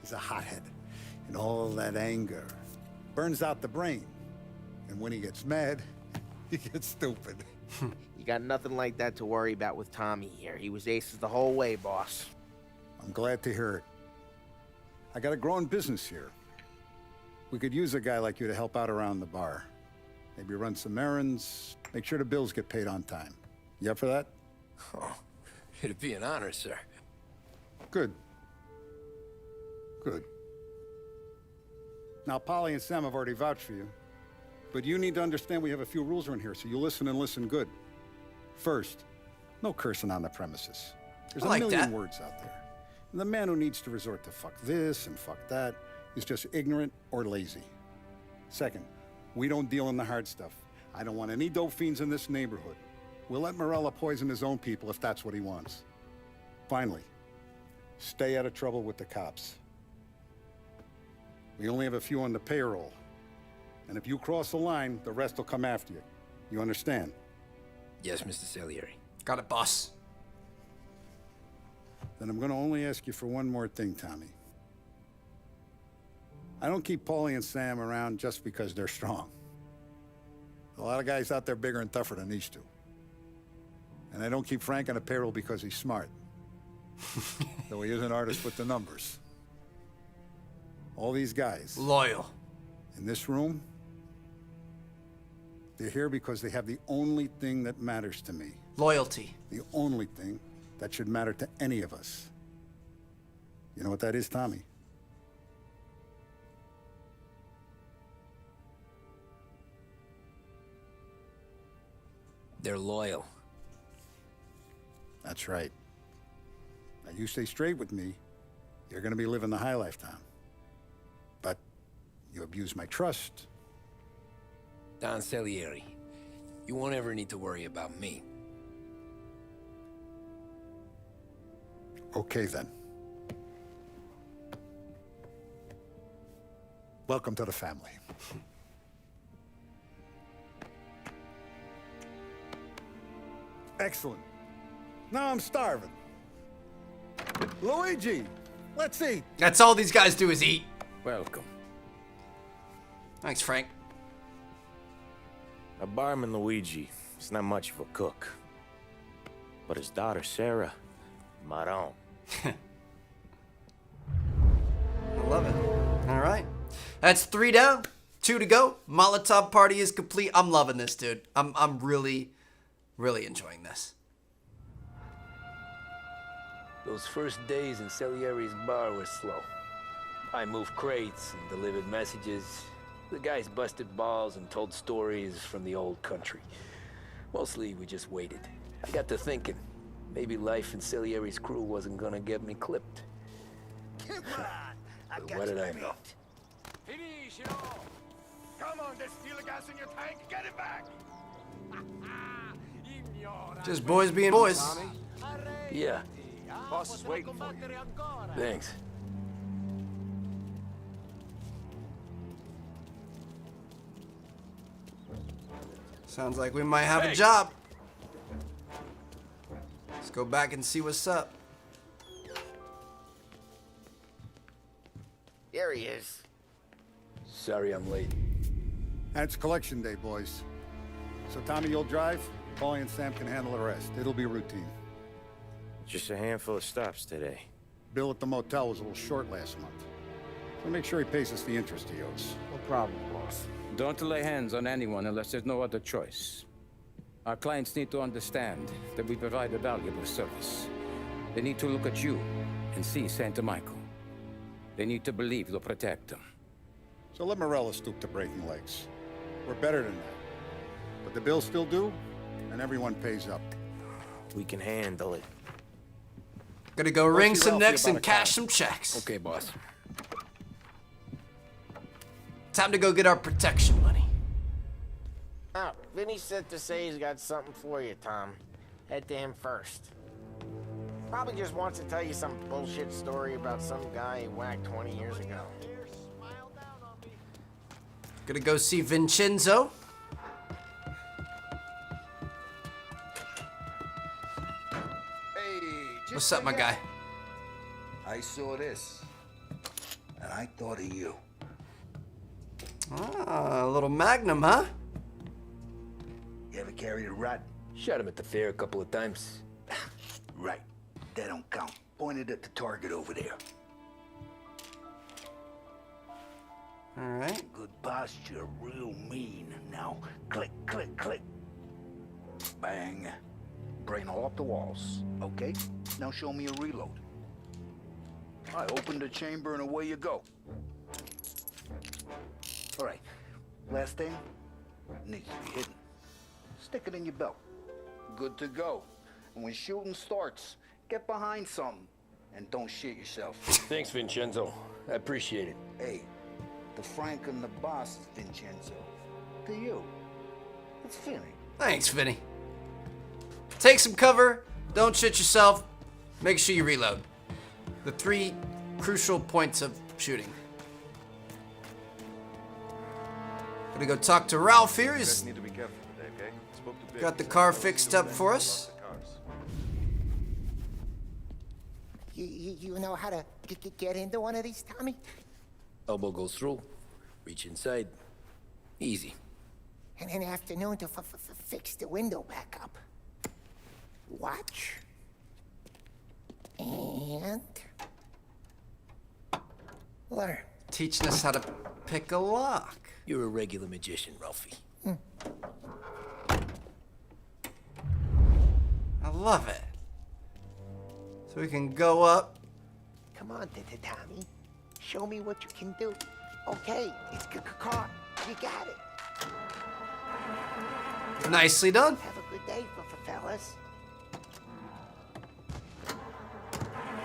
is a hothead, and all that anger burns out the brain. And when he gets mad, he gets stupid. You got nothing like that to worry about with Tommy here. He was aces the whole way, boss. I'm glad to hear it. I got a growing business here. We could use a guy like you to help out around the bar. Maybe run some errands, make sure the bills get paid on time. You up for that? Oh, it'd be an honor, sir. Good. Good. Now, Polly and Sam have already vouched for you. But you need to understand we have a few rules around here, so you listen and listen good. First, no cursing on the premises. There's a million words out there. And the man who needs to resort to fuck this and fuck that is just ignorant or lazy. Second, we don't deal in the hard stuff. I don't want any dope fiends in this neighborhood. We'll let Morella poison his own people if that's what he wants. Finally, stay out of trouble with the cops. We only have a few on the payroll. And if you cross the line, the rest will come after you. You understand? Yes, Mr. Salieri. Got it, boss. Then I'm going to only ask you for one more thing, Tommy. I don't keep Paulie and Sam around just because they're strong. A lot of guys out there bigger and tougher than these two. And I don't keep Frank on the payroll because he's smart. Though he is an artist with the numbers. All these guys. Loyal. In this room, They're here because they have the only thing that matters to me. Loyalty. The only thing that should matter to any of us. You know what that is, Tommy? They're loyal. That's right. Now, you stay straight with me, you're gonna be living the high life, Tom. But you abuse my trust. Don Salieri, you won't ever need to worry about me. Okay, then. Welcome to the family. Excellent. Now I'm starving. Luigi, let's eat. That's all these guys do is eat. Welcome. Thanks, Frank. A barman Luigi is not much of a cook. But his daughter Sarah, Maron. I love it. All right. That's 3 down, 2 to go. Molotov party is complete. I'm loving this, dude. I'm really enjoying this. Those first days in Salieri's bar were slow. I moved crates and delivered messages. The guys busted balls and told stories from the old country. Mostly, we just waited. I got to thinking, maybe life in Salieri's crew wasn't gonna get me clipped. Come on, I But got what did you I beat. know? Finish it all! Come on, there's steel gas in your tank. Get it back! Just boys being boys. Yeah, Boss is waiting for you. thanks. Sounds like we might have a job. Let's go back and see what's up. There he is. Sorry I'm late. And it's collection day, boys. So Tommy, you'll drive. Paulie and Sam can handle the rest. It'll be routine. Just a handful of stops today. Bill at the motel was a little short last month. So make sure he pays us the interest he owes. No problem, boss. Don't lay hands on anyone unless there's no other choice. Our clients need to understand that we provide a valuable service. They need to look at you and see Santa Michael. They need to believe you'll protect them. So let Morella stoop to breaking legs. We're better than that. But the bill's still due, and everyone pays up. We can handle it. Gonna go ring see some Ralphie necks about and a cash car. some checks. Okay, boss. Time to go get our protection money. Ah, Vinny said to say he's got something for you, Tom. Head to him first. Probably just wants to tell you some bullshit story about some guy he whacked 20 years ago. Gonna go see Vincenzo. What's up, my guy? I saw this, and I thought of you. Ah, a little Magnum, huh? You ever carried a rat? Shot him at the fair a couple of times. Right. That don't count. Pointed at the target over there. All right. Good posture, real mean. Now, click, click, click. Bang. Brain all off the walls. Okay, now show me a reload. I open the chamber and away you go. All right, last thing, needs to be hidden. Stick it in your belt. Good to go. And when shooting starts, get behind something and don't shit yourself. Thanks, Vincenzo. I appreciate it. Hey, the Frank and the boss is Vincenzo. To you, it's Vinny. Thanks, Vinny. Take some cover. Don't shit yourself. Make sure you reload. The 3 crucial points of shooting. Gonna go talk to Ralph here. He's Need to be careful today, okay? Spoke to Vic. got the car fixed up for us. You know how to get into one of these, Tommy? Elbow goes through. Reach inside. Easy. And an afternoon to fix the window back up. Watch. And... learn. Teaching us how to pick a lock. You're a regular magician, Ralphie. I love it. So we can go up. Come on, Tommy. Show me what you can do. Okay, it's car. You got it. Nicely done. Have a good day, fellas.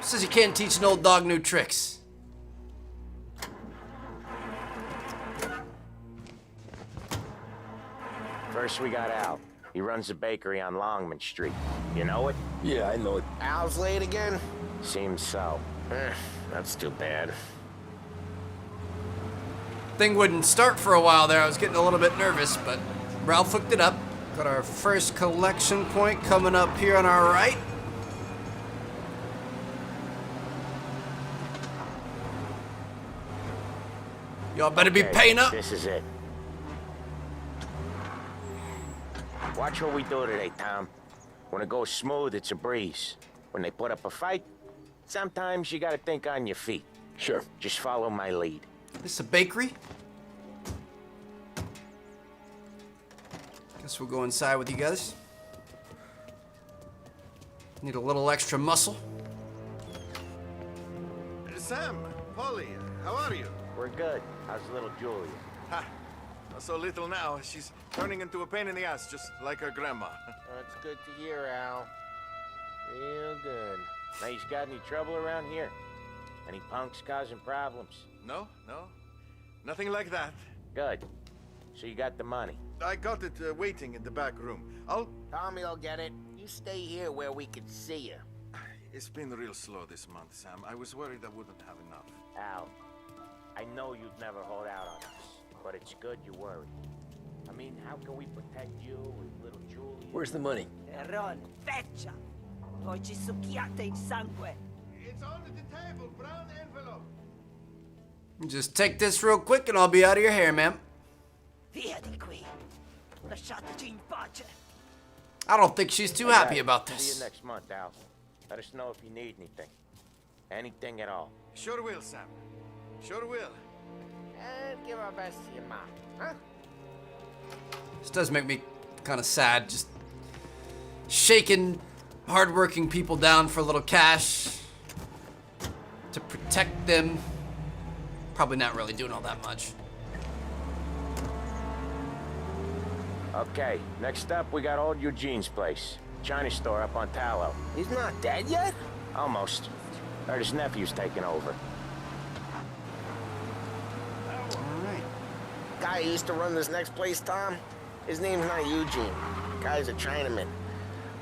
Says you can't teach an old dog new tricks. First, we got Al. He runs a bakery on Longman Street. You know it? Yeah, I know it. Al's late again? Seems so. That's too bad. Thing wouldn't start for a while there. I was getting a little bit nervous, but Ralph hooked it up. Got our first collection point coming up here on our right. Y'all better be paying up. This is it. Watch what we do today, Tom. When it goes smooth, it's a breeze. When they put up a fight, sometimes you gotta think on your feet. Sure. Just follow my lead. This a bakery? Guess we'll go inside with you guys. Need a little extra muscle. Sam, Polly, how are you? We're good. How's little Julia? Ha! Not so little now. She's turning into a pain in the ass, just like her grandma. That's good to hear, Al. Real good. Now, you got any trouble around here? Any punks causing problems? No. Nothing like that. Good. So you got the money? I got it waiting in the back room. Tommy will get it. You stay here where we can see you. It's been real slow this month, Sam. I was worried I wouldn't have enough. Al, I know you'd never hold out on us, but it's good you worry. I mean, how can we protect you and little Julia? Where's the money? Ron, feccia! Poi ci succhiate il sangue. It's on the table, brown envelope. Just take this real quick and I'll be out of your hair, ma'am. Via di qui. Lasciateci in pace. I don't think she's too happy about this. See you next month, Al. Let us know if you need anything. Anything at all. Sure will, Sam. Sure will. And give our best to your mom, huh? This does make me kind of sad, just shaking hardworking people down for a little cash to protect them. Probably not really doing all that much. Okay, next up we got old Eugene's place. China store up on Tallow. He's not dead yet? Almost. Heard his nephew's taking over. Alright. Guy who used to run this next place, Tom, his name's not Eugene. Guy's a Chinaman.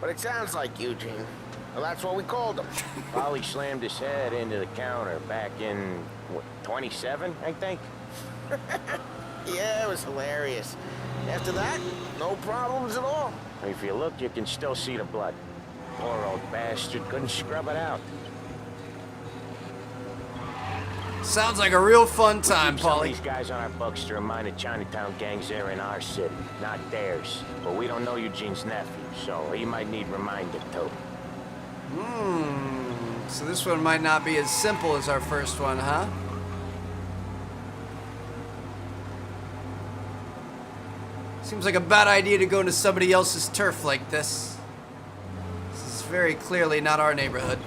But it sounds like Eugene. Well, that's what we called him. Polly slammed his head into the counter back in, what, 27, I think? Yeah, it was hilarious. After that, no problems at all. If you look, you can still see the blood. Poor old bastard couldn't scrub it out. Sounds like a real fun time, Some of Paulie. these guys on our books to remind the Chinatown gangs there in our city, not theirs. But we don't know Eugene's nephew, so he might need reminding too. So this one might not be as simple as our first one, huh? Seems like a bad idea to go into somebody else's turf like this. This is very clearly not our neighborhood.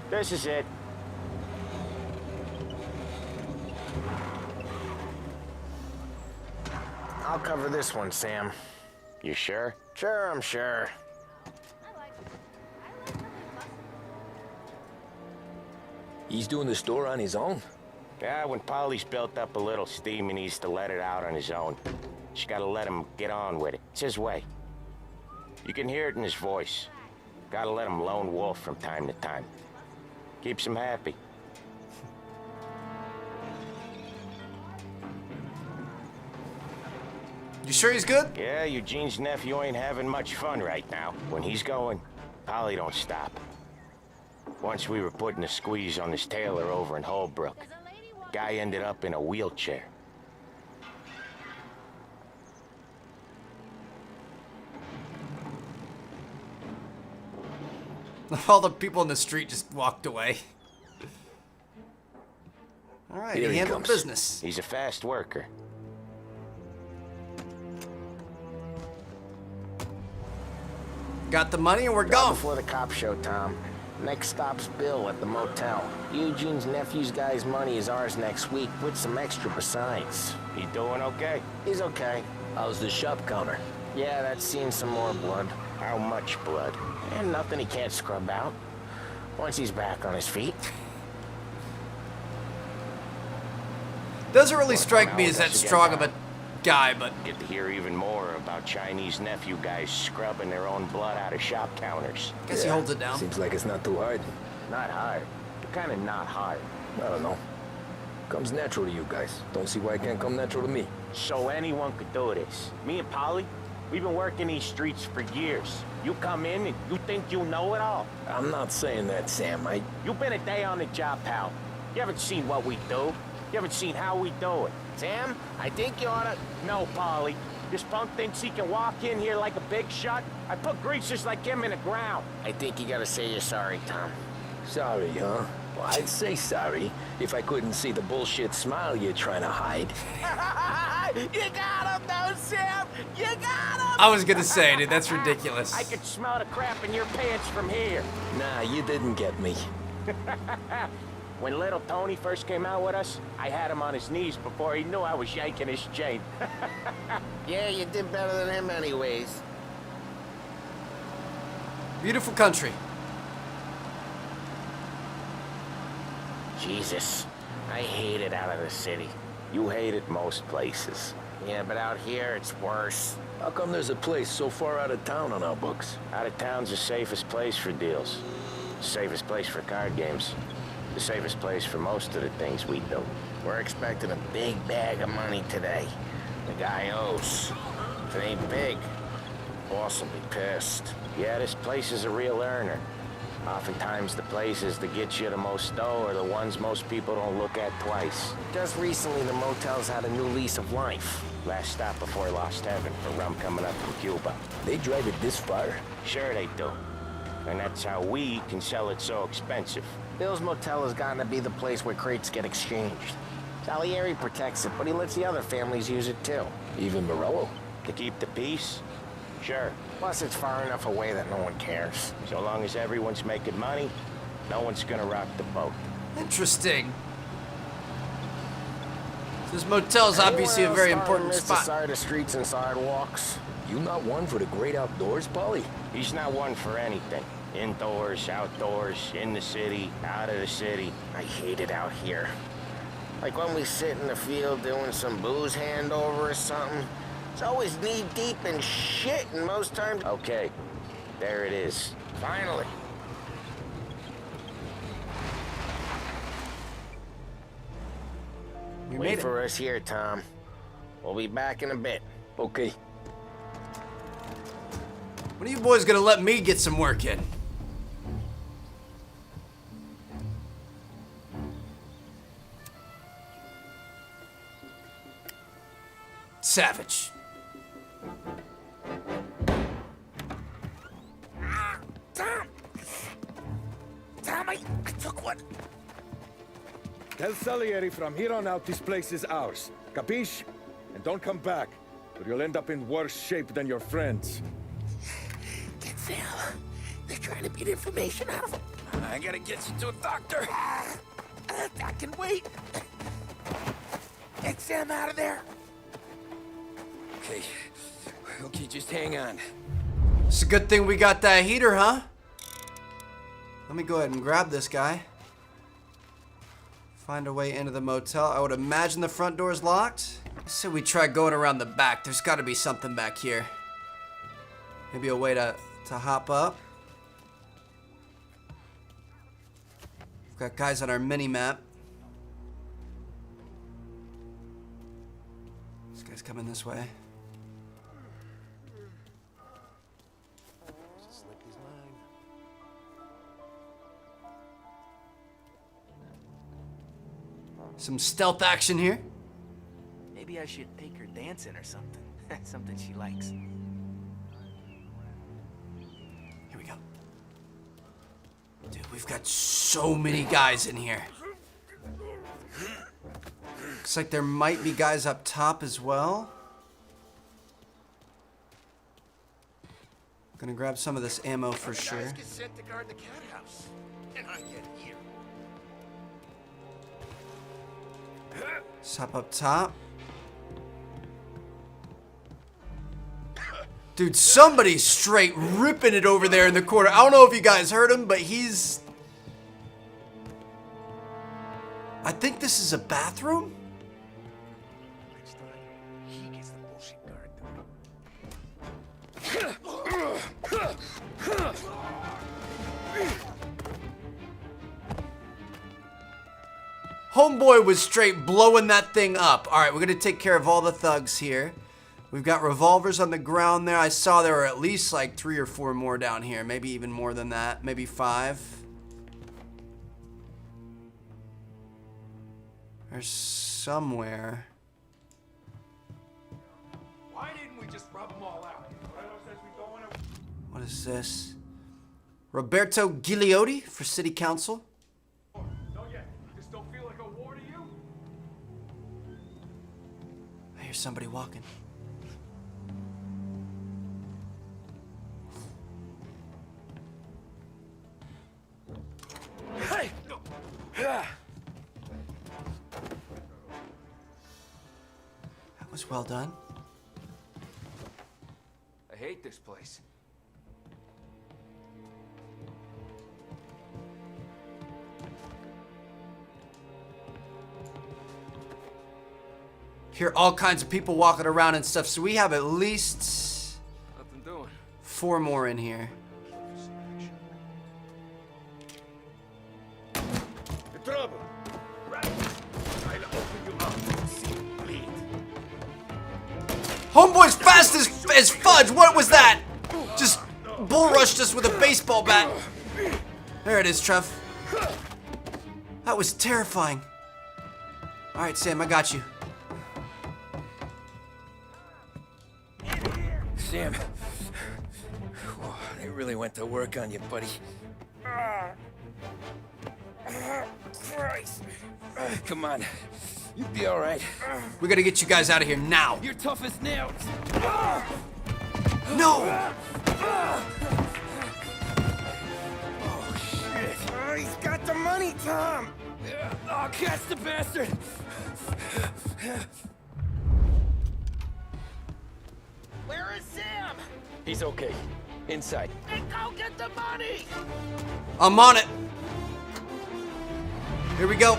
This is it. I'll cover this one, Sam. You sure? Sure, I'm sure. He's doing the store on his own? Yeah, when Polly's built up a little steam, he needs to let it out on his own. Just gotta let him get on with it. It's his way. You can hear it in his voice. Gotta let him lone wolf from time to time. Keeps him happy. You sure he's good? Yeah, Eugene's nephew ain't having much fun right now. When he's going, Polly don't stop. Once we were putting a squeeze on this tailor over in Holbrook. Guy ended up in a wheelchair. All the people in the street just walked away. All right, Here he he handled comes. business. He's a fast worker. Got the money and we're Gone gone. before the cop show, Tom. Next stop's Bill at the motel. Eugene's nephew's guy's money is ours next week, with some extra besides. He doing okay? He's okay. How's the shop counter? Yeah, that's seen some more blood. How much blood? And nothing he can't scrub out. Once he's back on his feet. Doesn't really strike me as that strong of a guy, but Get to hear even more about Chinese nephew guys scrubbing their own blood out of shop counters. guess he holds it down. Seems like it's not too hard. Not hard. Kind of not hard. I don't know. Comes natural to you guys. Don't see why it can't come natural to me. So anyone could do this. Me and Polly, we've been working these streets for years. You come in and you think you know it all. I'm not saying that, Sam. You've been a day on the job, pal. You haven't seen what we do. You haven't seen how we do it. Sam, I think you oughta... No, Polly. This punk thinks he can walk in here like a big shot. I put greasers like him in the ground. I think you gotta say you're sorry, Tom. Sorry, huh? Well, I'd say sorry if I couldn't see the bullshit smile you're trying to hide. You got him, though, Sam! You got him! I was gonna say, dude, that's ridiculous. I could smell the crap in your pants from here. Nah, you didn't get me. When little Tony first came out with us, I had him on his knees before he knew I was yanking his chain. Yeah, you did better than him anyways. Beautiful country. Jesus, I hate it out of the city. You hate it most places. Yeah, but out here, it's worse. How come there's a place so far out of town on our books? Out of town's the safest place for deals. The safest place for card games. The safest place for most of the things we do. We're expecting a big bag of money today. The guy owes. If it ain't big, the boss will be pissed. Yeah, this place is a real earner. Oftentimes the places that get you the most dough are the ones most people don't look at twice. Just recently the motel's had a new lease of life. Last stop before Lost Heaven for rum coming up from Cuba. They drive it this far? Sure they do. And that's how we can sell it so expensive. Bill's Motel has gotten to be the place where crates get exchanged. Salieri protects it, but he lets the other families use it too. Even Morello? To keep the peace? Sure. Plus it's far enough away that no one cares. So long as everyone's making money, no one's gonna rock the boat. Interesting. This motel's obviously a very important spot. Side of streets and sidewalks. You not one for the great outdoors, Polly? He's not one for anything. Indoors, outdoors, in the city, out of the city. I hate it out here. Like when we sit in the field doing some booze handover or something. It's always knee-deep in shit, and most times... Okay, there it is. Finally. Wait for us here, Tom. We'll be back in a bit. Okay. When are you boys gonna let me get some work in? Savage. Tom, I took one. Tell Salieri from here on out this place is ours. Capiche? And don't come back, or you'll end up in worse shape than your friends. Get Sal. They're trying to beat information out of him. I gotta get you to a doctor. I can wait. Get Sam out of there. Okay. Okay, just hang on. It's a good thing we got that heater, huh? Let me go ahead and grab this guy. Find a way into the motel. I would imagine the front door is locked. So we try going around the back. There's got to be something back here. Maybe a way to hop up. We've got guys on our mini-map. This guy's coming this way. Some stealth action here. Maybe I should take her dancing or something. Something she likes. Here we go. Dude, we've got so many guys in here. Looks like there might be guys up top as well. Gonna grab some of this ammo for sure. Guys get sent to guard the cat house, and I get here. Let's hop up top. Dude, somebody's straight ripping it over there in the corner. I don't know if you guys heard him, but he's... I think this is a bathroom? Next time, he gets the bullshit guard. Homeboy was straight blowing that thing up. All right, we're going to take care of all the thugs here. We've got revolvers on the ground there. I saw there were at least like 3 or 4 more down here. Maybe even more than that. Maybe 5. There's somewhere. Why didn't we just rub them all out? What is this? Roberto Gigliotti for city council. Not yet. This don't feel like a war to you? I hear somebody walking. Hey! That was well done. I hate this place. Hear all kinds of people walking around and stuff, so we have at least Nothing doing. 4 more in here. In trouble. Right. I'll open you up and see you bleed. Homeboy's fast as fudge. What was that? Just bull rushed us with a baseball bat. There it is, Trev. That was terrifying. All right, Sam, I got you. Sam, whoa, they really went to work on you, buddy. Christ. Come on, you'll be all right. We gotta get you guys out of here now. You're tough as nails. No! Oh, shit. Oh, he's got the money, Tom. Oh, catch the bastard. Where is Sam? He's okay. Inside. Then go get the money. I'm on it. Here we go.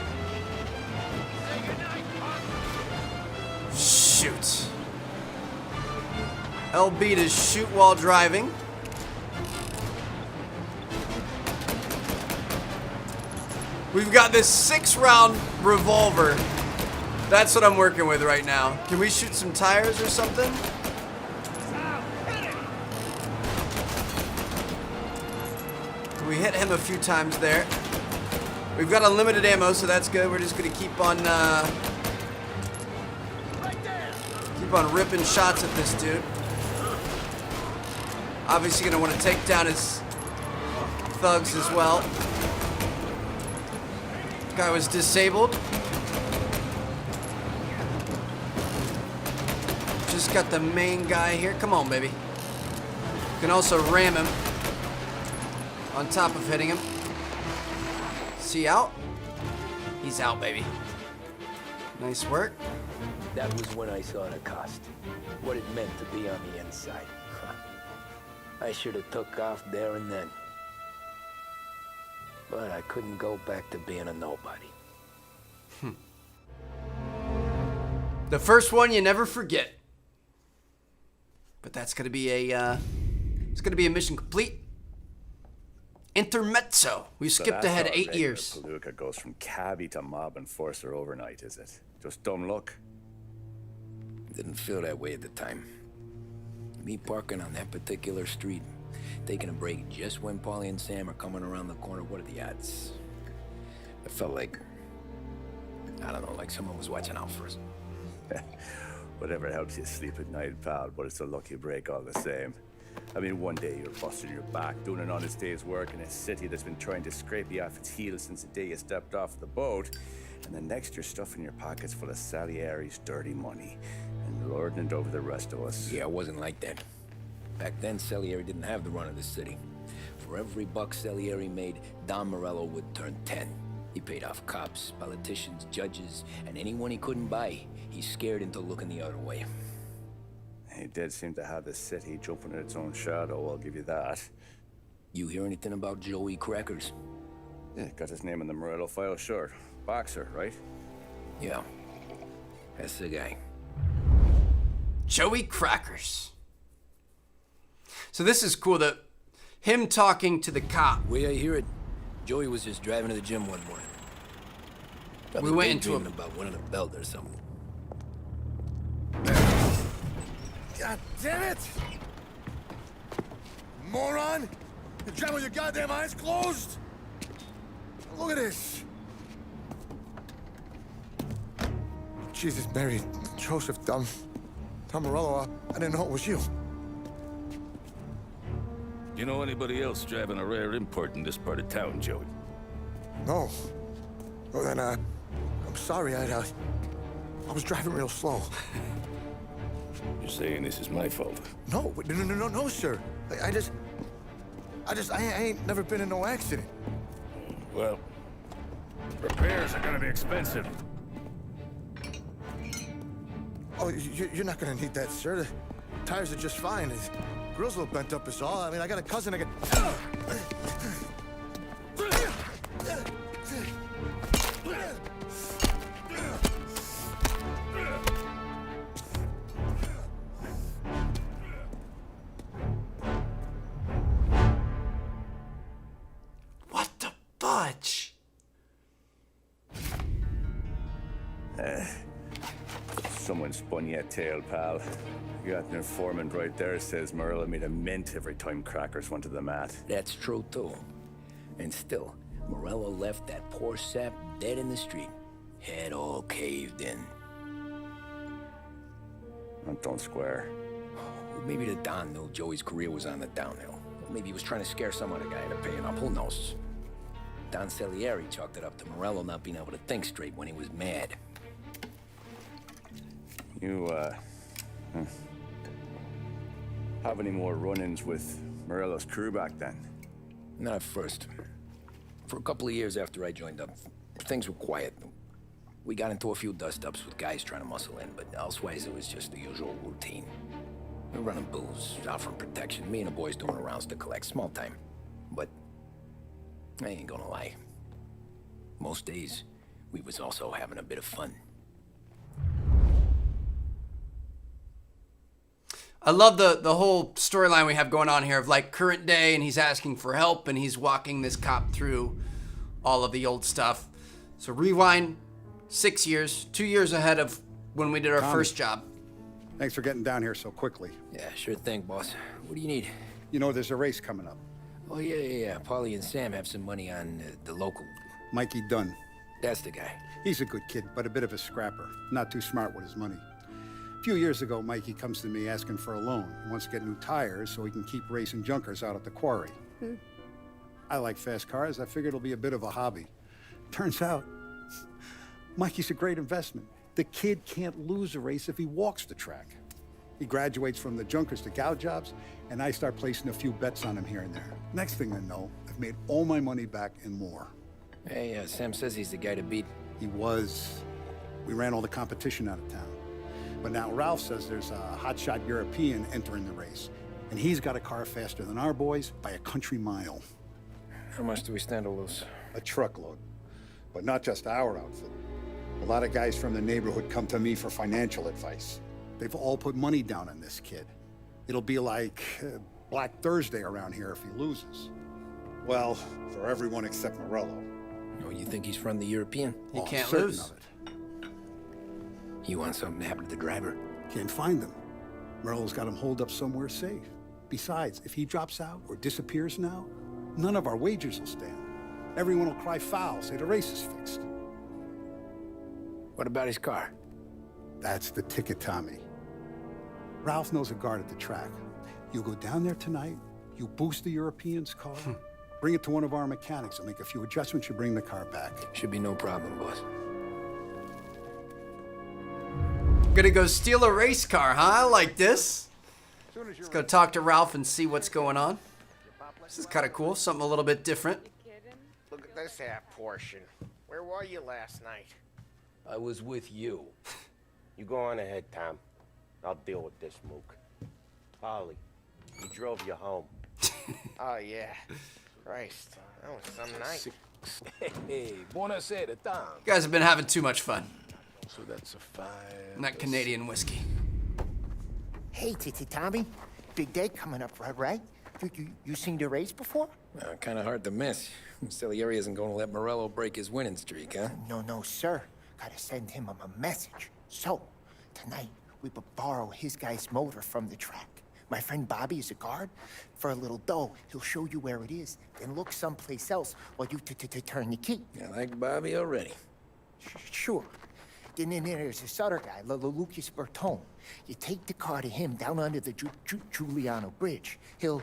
Shoot. LB to shoot while driving. We've got this 6-round revolver. That's what I'm working with right now. Can we shoot some tires or something? We hit him a few times there. We've got unlimited ammo, so that's good. We're just gonna keep on ripping shots at this dude. Obviously gonna want to take down his thugs as well. Guy was disabled. Just got the main guy here. Come on, baby. You can also ram him on top of hitting him. Is he out? He's out, baby. Nice work. That was when I saw the cost. What it meant to be on the inside. I should have took off there and then. But I couldn't go back to being a nobody. The first one you never forget. But that's gonna be a it's gonna be a mission complete. Intermezzo. We skipped ahead 8 years. Paluca goes from cabbie to mob enforcer overnight, is it? Just dumb luck? Didn't feel that way at the time. Me parking on that particular street, taking a break just when Paulie and Sam are coming around the corner. What are the odds? It felt like, I don't know, like someone was watching out for us. Whatever helps you sleep at night, pal, but it's a lucky break all the same. I mean, one day you're busting your back, doing an honest day's work in a city that's been trying to scrape you off its heels since the day you stepped off the boat. And then next you're stuffing your pockets full of Salieri's dirty money and lording it over the rest of us. Yeah, it wasn't like that. Back then, Salieri didn't have the run of the city. For every buck Salieri made, Don Morello would turn 10. He paid off cops, politicians, judges, and anyone he couldn't buy, he scared into looking the other way. He did seem to have the city jumping in its own shadow, I'll give you that. You hear anything about Joey Crackers? Yeah, got his name in the Morello file, sure. Boxer, right? Yeah, that's the guy. Joey Crackers. So this is cool, that him talking to the cop. The way I hear it, Joey was just driving to the gym one morning. Probably We went into daydreaming about winning a belt or something. God damn it! Moron! You're driving with your goddamn eyes closed? Look at this! Jesus, Mary, Joseph, Tom Morello, I didn't know it was you. You know anybody else driving a rare import in this part of town, Joey? No. Well, then, I'm sorry, I was driving real slow. You're saying this is my fault? No, no, sir. I ain't never been in no accident. Well, repairs are gonna be expensive. Oh, you're not gonna need that, sir. The tires are just fine. The grill's a little bent up is all. I mean, I got a cousin I can... What the fudge? Someone spun you a tail, pal. You got an informant right there says Morello made a mint every time Crackers went to the mat. That's true, too. And still, Morello left that poor sap dead in the street. Head all caved in. That don't square. Maybe the Don knew Joey's career was on the downhill. Maybe he was trying to scare some other guy into paying up. Who knows? Don Salieri chalked it up to Morello not being able to think straight when he was mad. You, have any more run-ins with Morello's crew back then? Not at first. For a couple of years after I joined up, things were quiet. We got into a few dust-ups with guys trying to muscle in, but elsewise it was just the usual routine. We were running booze, offering protection, me and the boys doing rounds to collect, small time. But I ain't gonna lie. Most days, we was also having a bit of fun. I love the whole storyline we have going on here of like current day, and he's asking for help and he's walking this cop through all of the old stuff. So rewind 6 years, 2 years ahead of when we did our first job. Thanks for getting down here so quickly. Yeah, sure thing, boss. What do you need? You know there's a race coming up. Oh, yeah. Paulie and Sam have some money on the local. Mikey Dunn. That's the guy. He's a good kid, but a bit of a scrapper. Not too smart with his money. A few years ago, Mikey comes to me asking for a loan. He wants to get new tires so he can keep racing junkers out at the quarry. I like fast cars. I figured it'll be a bit of a hobby. Turns out, Mikey's a great investment. The kid can't lose a race if he walks the track. He graduates from the junkers to gout jobs, and I start placing a few bets on him here and there. Next thing I know, I've made all my money back and more. Hey, Sam says he's the guy to beat. He was. We ran all the competition out of town. But now Ralph says there's a hotshot European entering the race, and he's got a car faster than our boys by a country mile. How much do we stand to lose? A truckload. But not just our outfit. A lot of guys from the neighborhood come to me for financial advice. They've all put money down on this kid. It'll be like Black Thursday around here if he loses. Well, for everyone except Morello. Oh, you think he's from the European? He can't certain lose. of it. You want something to happen to the driver? Can't find him. Morello's got him holed up somewhere safe. Besides, if he drops out or disappears now, none of our wagers will stand. Everyone will cry foul, say the race is fixed. What about his car? That's the ticket, Tommy. Ralph knows a guard at the track. You go down there tonight, you boost the European's car, bring it to one of our mechanics, and make a few adjustments, you bring the car back. Should be no problem, boss. Gonna go steal a race car, huh? I like this. Let's go talk to Ralph and see what's going on. This is kind of cool, something a little bit different. Look at this half portion. Where were you last night? I was with you. You go on ahead, Tom. I'll deal with this mook. Polly, he drove you home. Oh, yeah. Christ, that was some night. Hey, buonasera, Tom. You guys have been having too much fun. So that's a 5. And that Canadian whiskey. Hey, Tommy. Big day coming up, right? You seen the race before? Kind of hard to miss. Salieri isn't going to let Morello break his winning streak, huh? No, sir. Gotta send him a message. So, tonight, we borrow his guy's motor from the track. My friend Bobby is a guard. For a little dough, he'll show you where it is, then look someplace else while you turn the key. I like Bobby already. Sure. Then there's this other guy, Lucas Bertone. You take the car to him down under the Giuliano Bridge. He'll,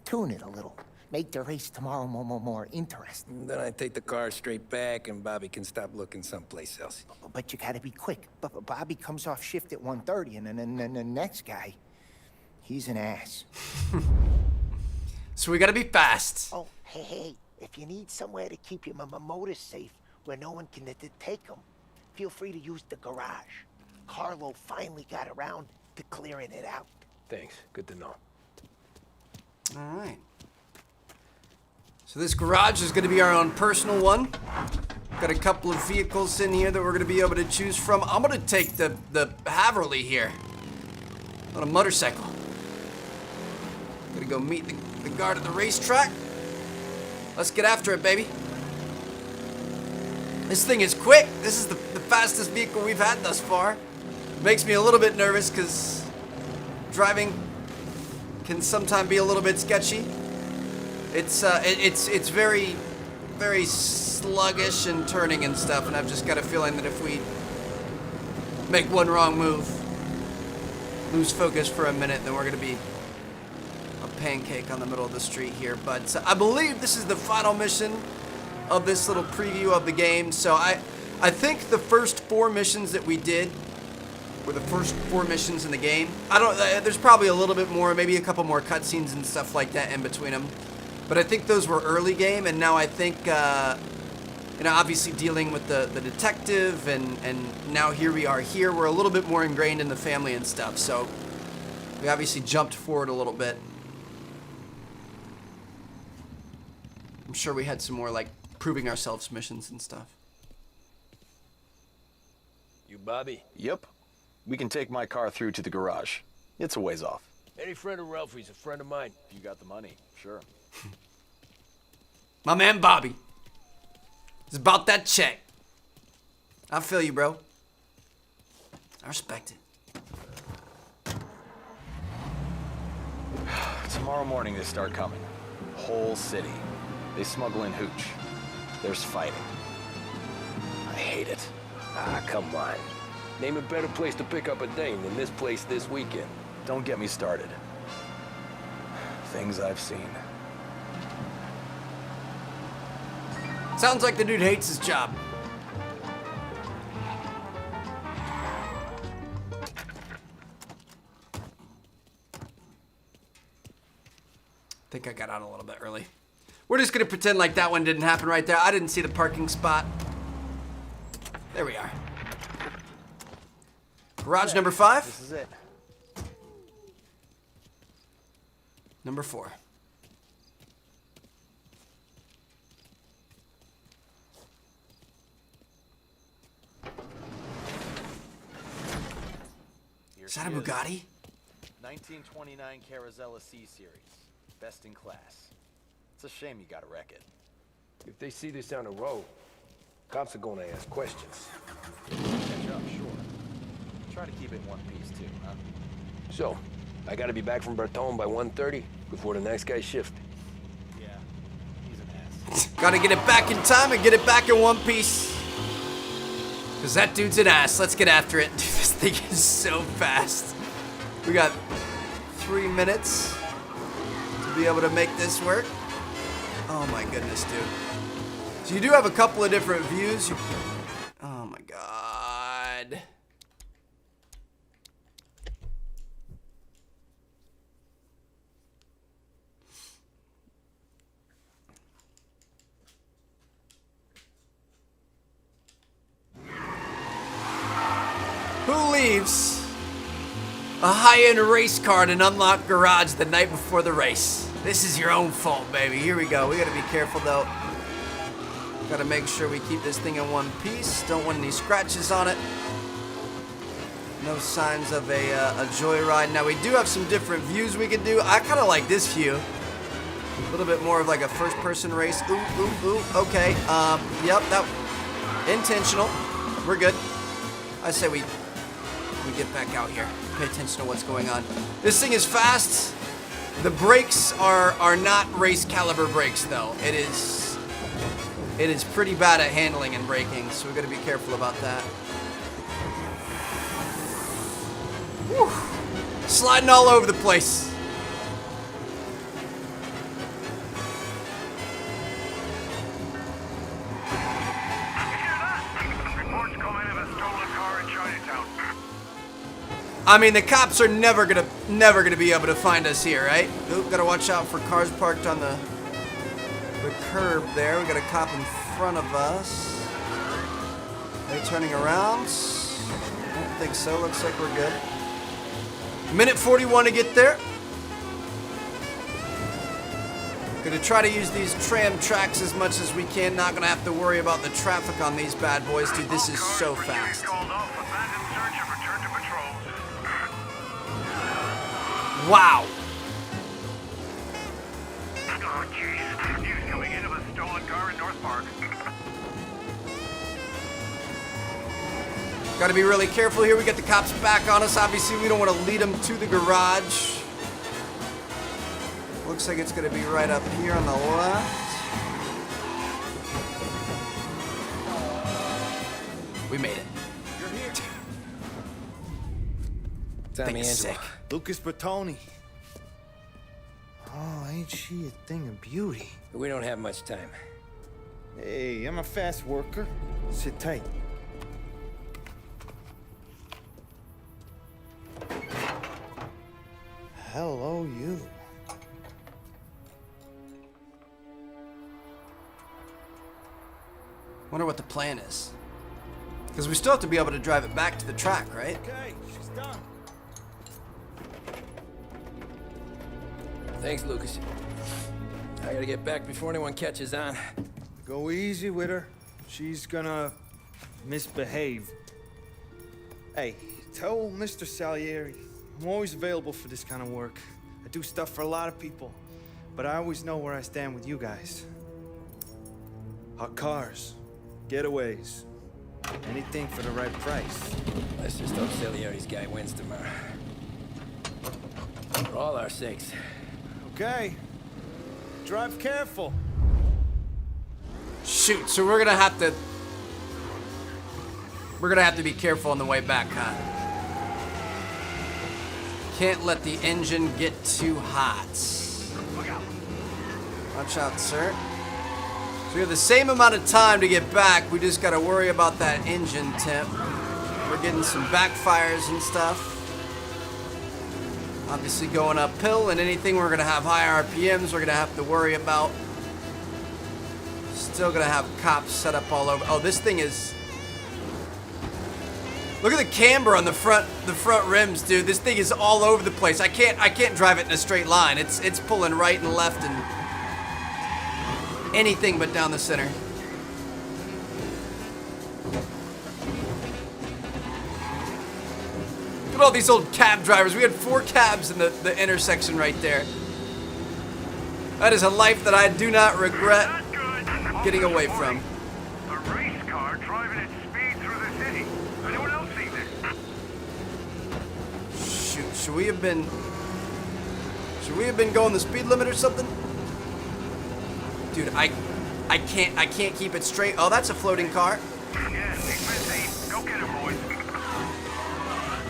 tune it a little. Make the race tomorrow more interesting. Then I take the car straight back and Bobby can stop looking someplace else. But you gotta be quick. But Bobby comes off shift at 1:30, and then the next guy, he's an ass. So we gotta be fast. Oh, hey, if you need somewhere to keep your motor safe where no one can take them, feel free to use the garage. Carlo finally got around to clearing it out. Thanks. Good to know. All right. So this garage is going to be our own personal one. Got a couple of vehicles in here that we're going to be able to choose from. I'm going to take the Haverly here on a motorcycle. Going to go meet the guard at the racetrack. Let's get after it, baby. This thing is quick. This is the fastest vehicle we've had thus far. It makes me a little bit nervous because driving can sometimes be a little bit sketchy. It's very, very sluggish and turning and stuff, and I've just got a feeling that if we make one wrong move, lose focus for a minute, then we're gonna be a pancake on the middle of the street here. But I believe this is the final mission of this little preview of the game. So I think the first 4 missions that we did were the first 4 missions in the game. There's probably a little bit more, maybe a couple more cutscenes and stuff like that in between them. But I think those were early game, and now I think, obviously dealing with the detective, and now here we are here. We're a little bit more ingrained in the family and stuff, so we obviously jumped forward a little bit. I'm sure we had some more, like, proving ourselves missions and stuff. You Bobby? Yep. We can take my car through to the garage. It's a ways off. Any friend of Ralphie's a friend of mine. If you got the money, sure. My man Bobby. It's about that check. I feel you, bro. I respect it. Tomorrow morning they start coming. Whole city. They smuggle in hooch. There's fighting. I hate it. Ah, come on. Name a better place to pick up a dame than this place this weekend. Don't get me started. Things I've seen. Sounds like the dude hates his job. I think I got out a little bit early. We're just gonna pretend like that one didn't happen right there. I didn't see the parking spot. There we are. Garage number 5. This is it. Number 4. Is that a Bugatti? 1929 Carazella C Series. Best in class. It's a shame you gotta wreck it. If they see this on the road, cops are gonna ask questions. Catch up, sure. Try to keep it in one piece too, huh? So, I gotta be back from Bertone by 1:30 before the next guy's shift. Yeah, he's an ass. Gotta get it back in time and get it back in one piece. Because that dude's an ass. Let's get after it. Dude, this thing is so fast. We got 3 minutes to be able to make this work. Oh my goodness, dude. So you do have a couple of different views. Oh my god. Who leaves a high-end race car in an unlocked garage the night before the race? This is your own fault, baby. Here we go. We gotta be careful, though. Gotta make sure we keep this thing in one piece. Don't want any scratches on it. No signs of a joyride. Now, we do have some different views we can do. I kind of like this view. A little bit more of like a first-person race. Ooh, ooh, ooh. Okay. Yep, that... Intentional. We're good. I say we get back out here. Pay attention to what's going on. This thing is fast. The brakes are not race caliber brakes though. It is pretty bad at handling and braking, so we got to be careful about that. Whew. Sliding all over the place. I mean, the cops are never gonna be able to find us here, right? Oop, gotta watch out for cars parked on the curb there. We got a cop in front of us. Are they turning around? I don't think so. Looks like we're good. Minute 41 to get there. Gonna try to use these tram tracks as much as we can. Not gonna have to worry about the traffic on these bad boys. Dude, this is so fast. Wow. Oh, jeez. News coming in of a stolen car in North Park. Got to be really careful here. We get the cops back on us. Obviously, we don't want to lead them to the garage. Looks like it's going to be right up here on the left. We made it. You're here. Tommy Angelo. Lucas Bertoni. Oh, ain't she a thing of beauty? We don't have much time. Hey, I'm a fast worker. Sit tight. Hello, you. Wonder what the plan is. Because we still have to be able to drive it back to the track, right? Okay, she's done. Thanks, Lucas. I gotta get back before anyone catches on. Go easy with her. She's gonna misbehave. Hey, tell Mr. Salieri I'm always available for this kind of work. I do stuff for a lot of people, but I always know where I stand with you guys. Hot cars, getaways, anything for the right price. Let's just hope Salieri's guy wins tomorrow. For all our sakes. Okay. Drive careful. Shoot, so we're gonna have to be careful on the way back, huh? Can't let the engine get too hot. Watch out, sir. So we have the same amount of time to get back. We just gotta worry about that engine temp. We're getting some backfires and stuff. Obviously going uphill, and anything we're gonna have high RPMs, we're gonna have to worry about. Still gonna have cops set up all over. Oh, this thing is. Look at the camber on the front rims, dude. This thing is all over the place. I can't drive it in a straight line. It's pulling right and left and anything but down the center. Look at all these old cab drivers. We had 4 cabs in the intersection right there. That is a life that I do not regret getting away from. A race car driving at speed through the city. Anyone else see this? Shoot, should we have been going the speed limit or something? Dude, I can't keep it straight. Oh, that's a floating car. Yeah, he's busy. Go get him, boys.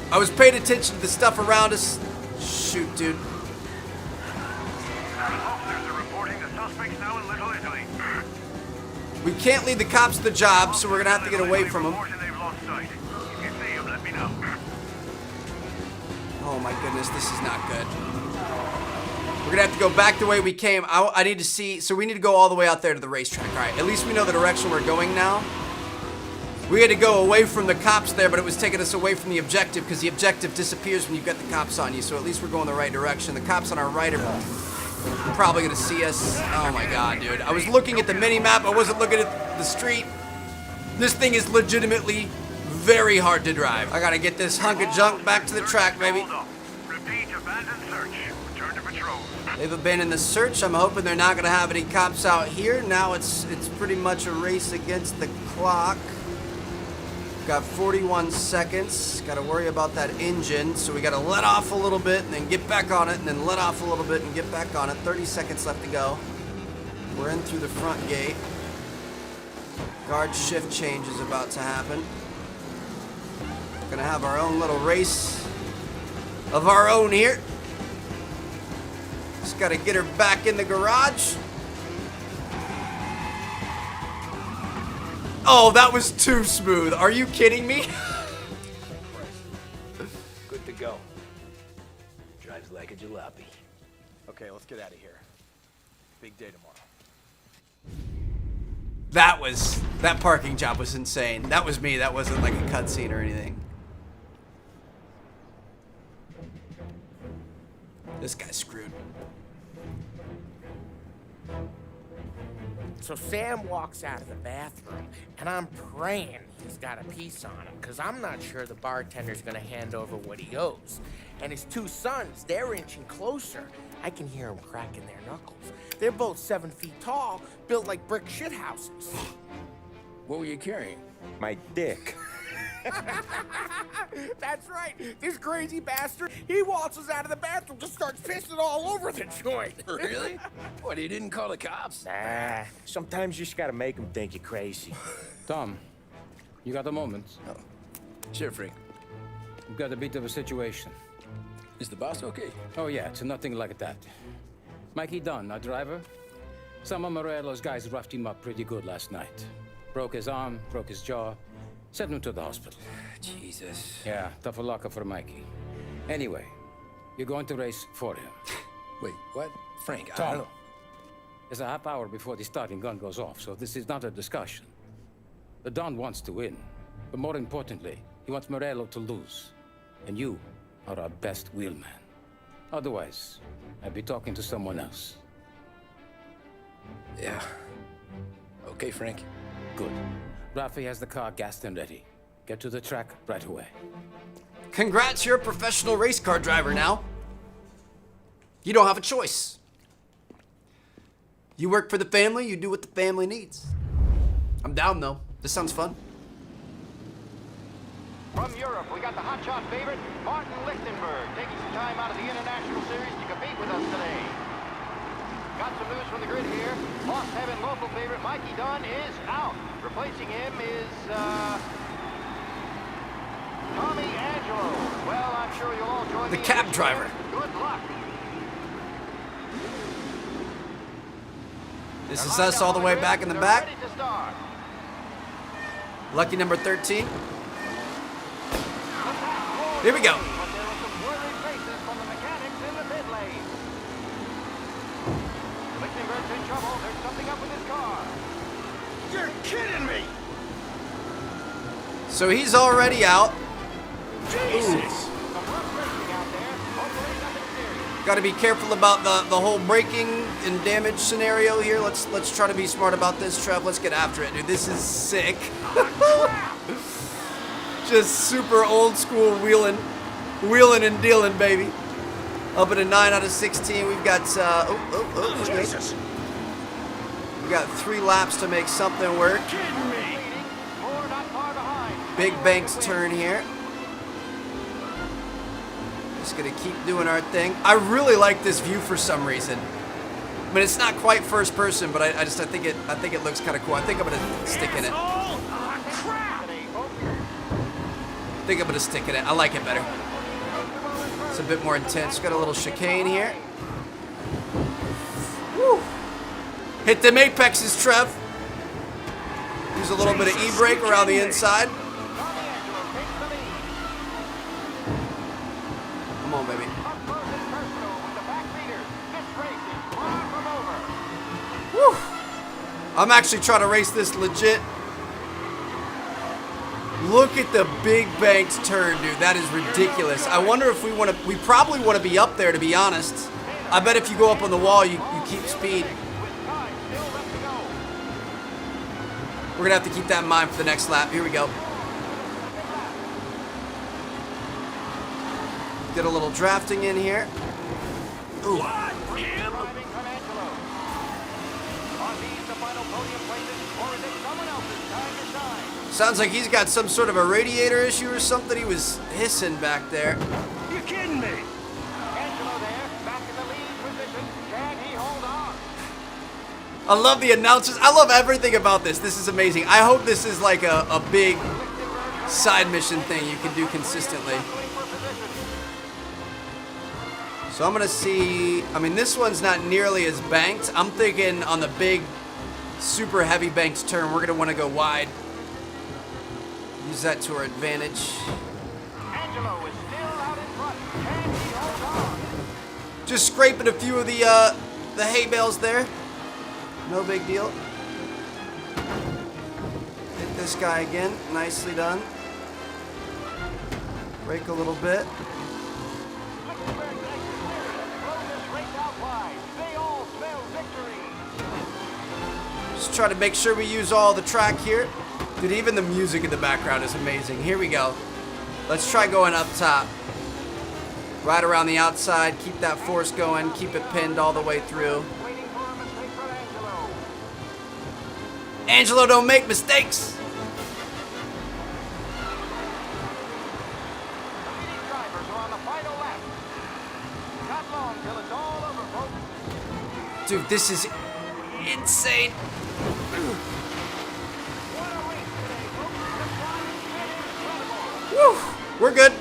I was paying attention to the stuff around us. shoot, dude. Officers are reporting the suspects now in Little Italy. We can't leave the cops the job, so we're gonna have to get away from them. They've lost sight. If you see them, let me know. Oh my goodness, this is not good. We're gonna have to go back the way we came. I need to see, so we need to go all the way out there to the racetrack. All right, at least we know the direction we're going now. We had to go away from the cops there, but it was taking us away from the objective because the objective disappears when you've got the cops on you. So at least we're going the right direction. The cops on our right are probably gonna see us. Oh my God, dude. I was looking at the mini map. I wasn't looking at the street. This thing is legitimately very hard to drive. I gotta get this hunk of junk back to the track, baby. Repeat, abandoned search. Return to patrol. They've abandoned the search. I'm hoping they're not gonna have any cops out here. Now it's pretty much a race against the clock. Got 41 seconds. Got to worry about that engine. So we got to let off a little bit and then get back on it and then let off a little bit and get back on it. 30 seconds left to go. We're in through the front gate. Guard shift change is about to happen. Gonna have our own little race of our own here. Just got to get her back in the garage. Oh, that was too smooth. Are you kidding me? Good to go. Drives like a jalopy. Okay, let's get out of here. Big day tomorrow. That parking job was insane. That was me. That wasn't like a cutscene or anything. This guy's screwed. So Sam walks out of the bathroom, and I'm praying he's got a piece on him, because I'm not sure the bartender's going to hand over what he owes. And his two sons, they're inching closer. I can hear them cracking their knuckles. They're both 7 feet tall, built like brick shithouses. What were you carrying? My dick. That's right. This crazy bastard, he waltzes out of the bathroom, just starts pissing all over the joint. Really? What, he didn't call the cops? Nah, sometimes you just gotta make them think you're crazy. Tom, you got a moment? Oh. Sure, Frank. We've got a bit of a situation. Is the boss okay? Oh yeah, it's nothing like that. Mikey Dunn, our driver. Some of Morello's guys roughed him up pretty good last night. Broke his arm, broke his jaw. Sent him to the hospital. Jesus. Yeah, tough luck for Mikey. Anyway, you're going to race for him. Wait, what? Frank, I Tom, don't know. it's a half hour before the starting gun goes off, so this is not a discussion. The Don wants to win, but more importantly, he wants Morello to lose. And you are our best wheelman. Otherwise, I'd be talking to someone else. Yeah. Okay, Frank. Good. Rafi has the car gassed and ready. Get to the track right away. Congrats, you're a professional race car driver now. You don't have a choice. You work for the family, you do what the family needs. I'm down though. This sounds fun. From Europe, we got the hotshot favorite, Martin Lichtenberg, taking some time out of the International Series to compete with us today. Got some news from the grid here. Lost Heaven local favorite Mikey Dunn is out. Replacing him is, Tommy Angelo. Well, I'm sure you'll all join The me cab in driver. Good luck. This is us all the way back in the back. Ready to start. Lucky number 13. Here we go. But there were some worried faces from the mechanics in the pit lane. Lichtenberg's in trouble. There's something up with his car. You're kidding me! So he's already out. Jesus! Got to be careful about the whole braking and damage scenario here. Let's try to be smart about this, Trev. Let's get after it, dude. This is sick. Just super old school wheeling and dealing, baby. Up at a 9 out of 16. We've got Jesus. We got 3 laps to make something work. Big Banks turn here. Just gonna keep doing our thing. I really like this view for some reason. I mean, it's not quite first person, but I think it looks kind of cool. I think I'm gonna stick in it. I think I'm gonna stick in it. I like it better. It's a bit more intense. Got a little chicane here. Woo. Hit them apexes, Trev. Use a little bit of e-brake around the inside. Come on, baby. Woo. I'm actually trying to race this legit. Look at the big banked turn, dude. That is ridiculous. I wonder if we probably want to be up there, to be honest. I bet if you go up on the wall, you keep speed. We're going to have to keep that in mind for the next lap. Here we go. Get a little drafting in here. Ooh. Sounds like he's got some sort of a radiator issue or something. He was hissing back there. You're kidding me. Angelo there, back in the lead position. Can he hold on? I love the announcers. I love everything about this. This is amazing. I hope this is like a big side mission thing you can do consistently. So I'm gonna see, I mean, this one's not nearly as banked. I'm thinking on the big, super heavy banked turn, we're gonna wanna go wide. Use that to our advantage. Angelo is still out in front. Can he hold on? Just scraping a few of the hay bales there. No big deal. Hit this guy again. Nicely done. Brake a little bit. Just try to make sure we use all the track here. Dude, even the music in the background is amazing. Here we go. Let's try going up top. Right around the outside. Keep that force going. Keep it pinned all the way through. Angelo, don't make mistakes. Dude, this is insane. Woo, we're good.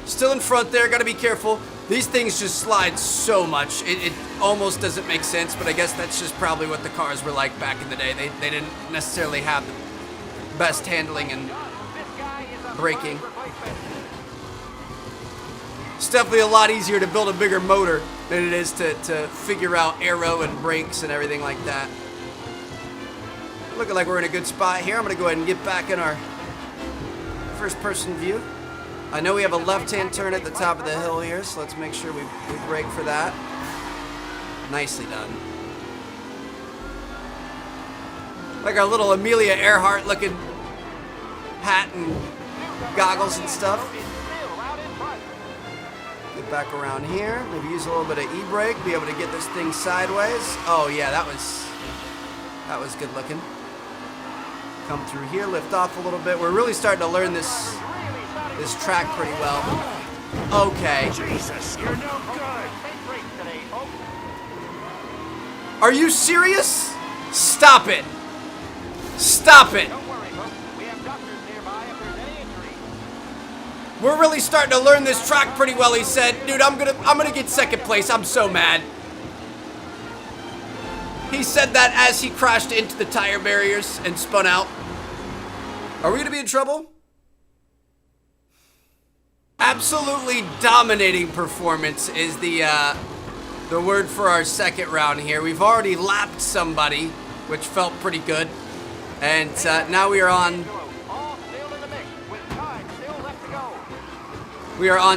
Still in front there, gotta be careful. These things just slide so much. It almost doesn't make sense, but I guess that's just probably what the cars were like back in the day. They didn't necessarily have the best handling and braking. It's definitely a lot easier to build a bigger motor than it is to figure out aero and brakes and everything like that. Looking like we're in a good spot here. I'm gonna go ahead and get back in our first person view. I know we have a left-hand turn at the top of the hill here, so let's make sure we brake for that. Nicely done. Like our little Amelia Earhart looking hat and goggles and stuff. Get back around here. Maybe use a little bit of e-brake, be able to get this thing sideways. Oh yeah, that was good looking. Come through here, lift off a little bit. We're really starting to learn this track pretty well. Okay. Jesus, you're no good. Are you serious? Stop it. Stop it. We're really starting to learn this track pretty well, he said. Dude, I'm gonna get second place. I'm so mad. He said that as he crashed into the tire barriers and spun out. Are we gonna be in trouble? Absolutely dominating performance is the word for our second round here. We've already lapped somebody, which felt pretty good. And now we are on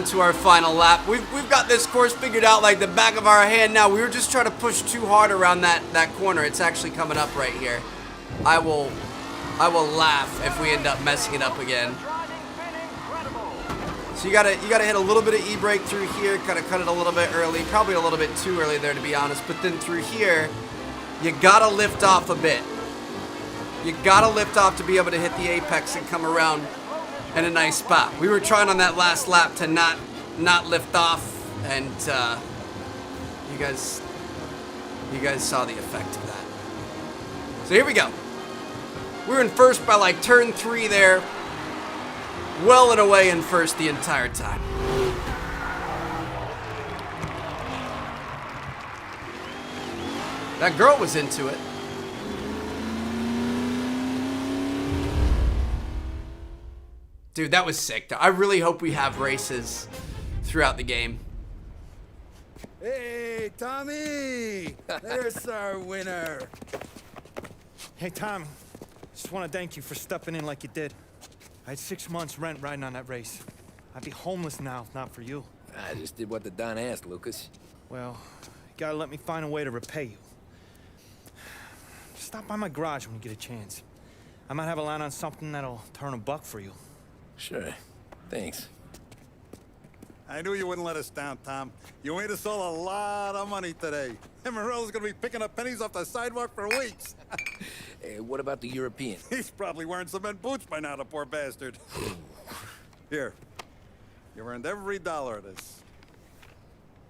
to our final lap. We've got this course figured out like the back of our hand now. We were just trying to push too hard around that corner. It's actually coming up right here. I will laugh if we end up messing it up again. So you gotta hit a little bit of e-brake through here, kind of cut it a little bit early, probably a little bit too early there to be honest, but then through here, you gotta lift off a bit. You gotta lift off to be able to hit the apex and come around in a nice spot. We were trying on that last lap to not lift off, and you guys saw the effect of that. So here we go. We're in first by like turn 3 there. Well and away in first the entire time. That girl was into it. Dude, that was sick. I really hope we have races throughout the game. Hey, Tommy! There's our winner. Hey, Tom. Just want to thank you for stepping in like you did. I had 6 months rent riding on that race. I'd be homeless now if not for you. I just did what the Don asked, Lucas. Well, you gotta let me find a way to repay you. Stop by my garage when you get a chance. I might have a line on something that'll turn $1 for you. Sure. Thanks. I knew you wouldn't let us down, Tom. You made us all a lot of money today. And Morello's gonna be picking up pennies off the sidewalk for weeks. Hey, what about the European? He's probably wearing cement boots by now, the poor bastard. Here. You earned every dollar of this.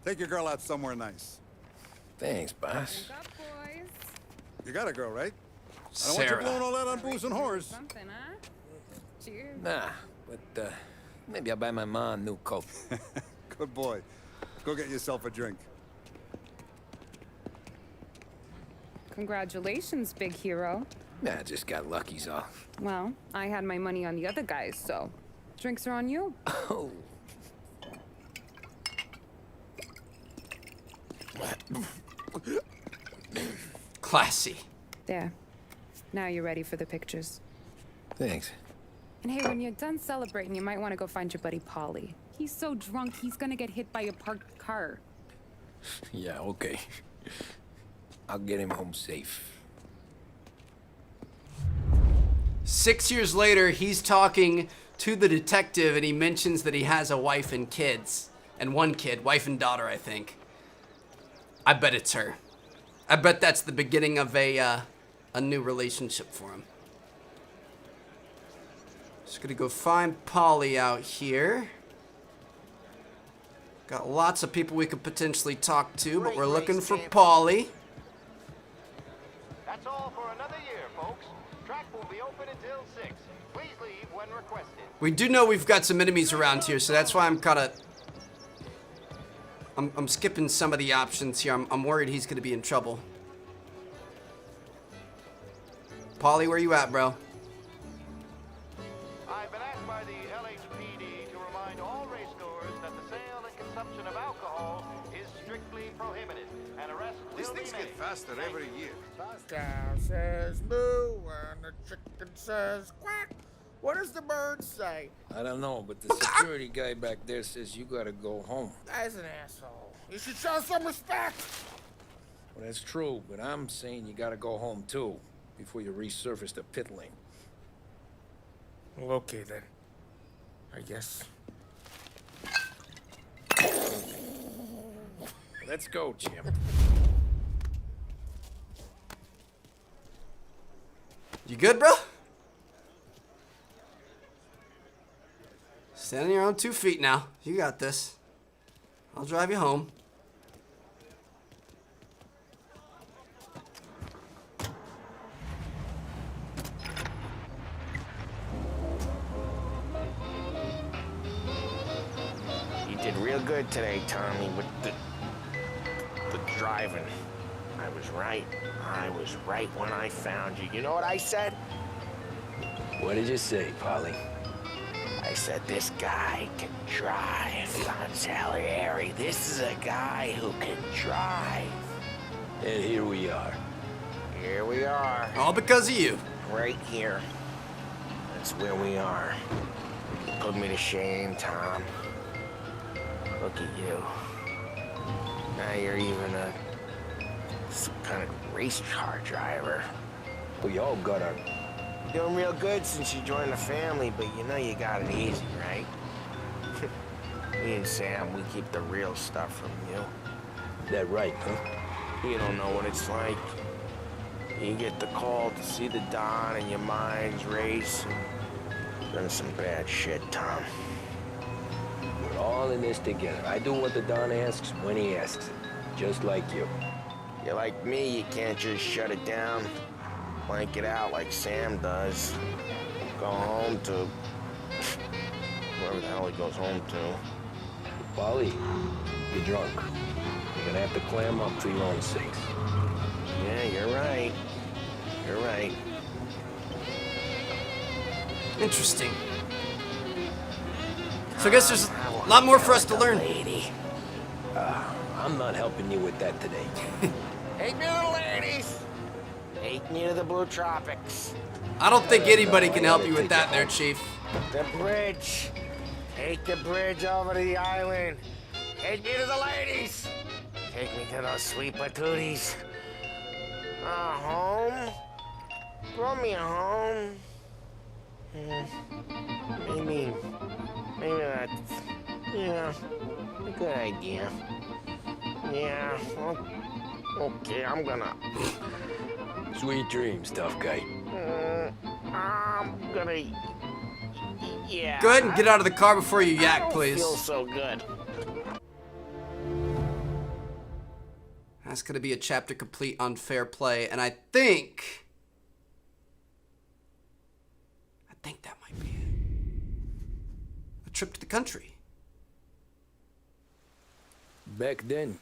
Take your girl out somewhere nice. Thanks, boss. You got a girl, right? I don't Sarah. want you blowing all that on booze and whores. Something, huh? Cheers. Nah, but maybe I'll buy my mom a new coat. Good boy. Go get yourself a drink. Congratulations, big hero. Nah, I just got lucky's all. Well, I had my money on the other guys, so drinks are on you. Oh. Classy. There. Now you're ready for the pictures. Thanks. And hey, when you're done celebrating, you might want to go find your buddy Paulie. He's so drunk, he's gonna get hit by a parked car. Yeah, okay. I'll get him home safe. 6 years later, he's talking to the detective and he mentions that he has a wife and kids. And one kid, wife and daughter, I think. I bet it's her. I bet that's the beginning of a new relationship for him. Just gonna go find Polly out here. Got lots of people we could potentially talk to, but we're looking for Polly. That's all for another year, folks. Track will be open until 6. Please leave when requested. We do know we've got some enemies around here, so that's why I'm kind of... I'm skipping some of the options here. I'm worried he's going to be in trouble. Polly, where you at, bro? I've been asked by the LHPD to remind all racegoers that the sale and consumption of alcohol is strictly prohibited, and arrests will be made. faster every year. The cow says moo and the chicken says quack. What does the bird say? I don't know, but the security guy back there says you gotta go home. Guy's an asshole. You should show some respect. Well, that's true, but I'm saying you gotta go home too, before you resurface the pit lane. Well, okay then. I guess. Let's go, Jim. You good, bro? Stand on your own 2 feet now. You got this. I'll drive you home. You did real good today, Tommy, with the driving. I was right. I was right when I found you. You know what I said? What did you say, Polly? I said, this guy can drive. Don Salieri. This is a guy who can drive. And here we are. Here we are. All because of you. Right here. That's where we are. Put me to shame, Tom. Look at you. Now you're even some kind of race car driver. We all got our... Doing real good since you joined the family, but you know you got it easy, right? Me and Sam, we keep the real stuff from you. That right, huh? You don't know what it's like. You get the call to see the Don and your minds race. Done some bad shit, Tom. We're all in this together. I do what the Don asks when he asks it. Just like you. You're like me, you can't just shut it down. Blank it out like Sam does. Go home to... wherever the hell he goes home to. Polly, you're drunk. You're gonna have to clam up for your own sakes. Yeah, you're right. You're right. Interesting. So I guess there's a lot more for us to learn. Lady. I'm not helping you with that today. Take me to the ladies. Take me to the Blue Tropics. I don't think anybody can help you with that there, Chief. The bridge. Take the bridge over to the island. Take me to the ladies. Take me to those sweet patooties. Home? Brought me home. Maybe that's, a good idea. Yeah, okay, I'm gonna... Sweet dreams, tough guy. I'm gonna... Yeah. Go ahead and get out of the car before you yak, please. Feels so good. That's gonna be a chapter complete on fair play, and I think that might be it. A trip to the country. Back then,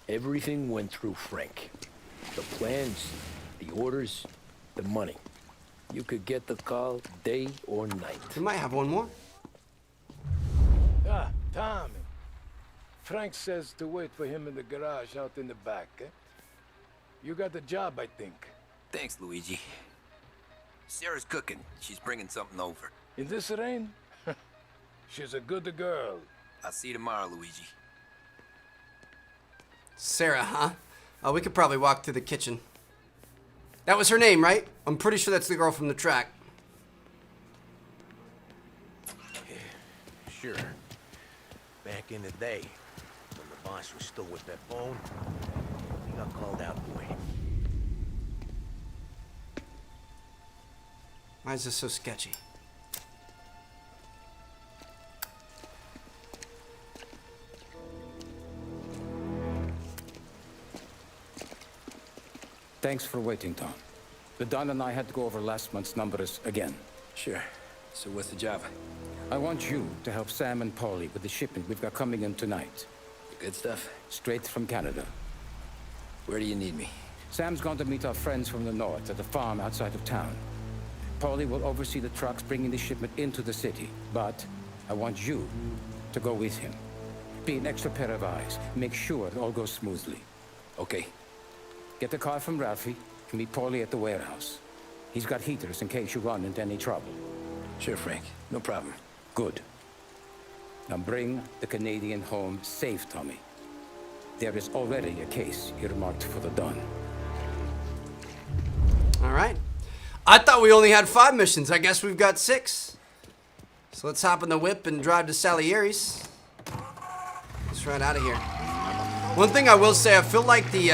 everything went through Frank. The plans, the orders, the money. You could get the call day or night. We might have one more. Ah, Tommy. Frank says to wait for him in the garage out in the back, eh? You got the job, I think. Thanks, Luigi. Sarah's cooking. She's bringing something over. In this rain? She's a good girl. I'll see you tomorrow, Luigi. Sarah, huh? Oh, we could probably walk through the kitchen. That was her name, right? I'm pretty sure that's the girl from the track. Sure. Back in the day, when the boss was still with that phone, he got called out the way. Why is this so sketchy? Thanks for waiting, Tom. The Don and I had to go over last month's numbers again. Sure. So what's the job? I want you to help Sam and Paulie with the shipment we've got coming in tonight. Good stuff? Straight from Canada. Where do you need me? Sam's going to meet our friends from the north at the farm outside of town. Paulie will oversee the trucks bringing the shipment into the city, but I want you to go with him. Be an extra pair of eyes. Make sure it all goes smoothly. Okay. Get the car from Ralphie and meet Paulie at the warehouse. He's got heaters in case you run into any trouble. Sure, Frank. No problem. Good. Now bring the Canadian home safe, Tommy. There is already a case earmarked for the Don. All right. I thought we only had 5 missions. I guess we've got 6. So let's hop in the whip and drive to Salieri's. Let's run out of here. One thing I will say, I feel like the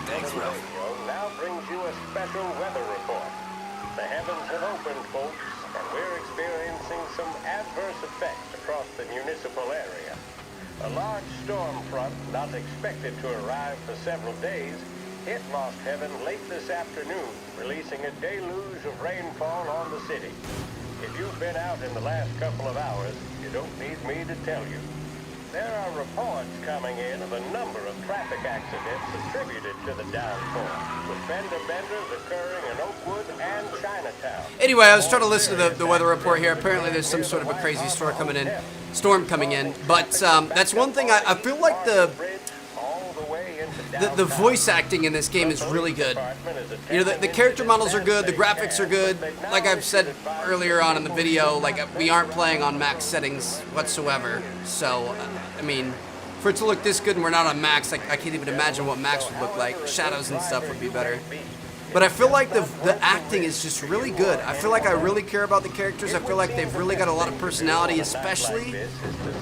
Thanks, Ralph. Now brings you a special weather report. The heavens have opened, folks, and we're experiencing some adverse effects across the municipal area. A large storm front, not expected to arrive for several days, hit Lost Heaven late this afternoon, releasing a deluge of rainfall on the city. If you've been out in the last couple of hours, you don't need me to tell you. There are reports coming in of a number of traffic accidents attributed to the downpour, with fender benders occurring in Oakwood and Chinatown. Anyway, I was trying to listen to the weather report here. Apparently there's some sort of a crazy storm coming in. But that's one thing I feel like the voice acting in this game is really good. You know, the character models are good, the graphics are good. Like I've said earlier on in the video, like we aren't playing on max settings whatsoever. So, I mean, for it to look this good and we're not on max, like I can't even imagine what max would look like. Shadows and stuff would be better. But I feel like the acting is just really good. I feel like I really care about the characters. I feel like they've really got a lot of personality, especially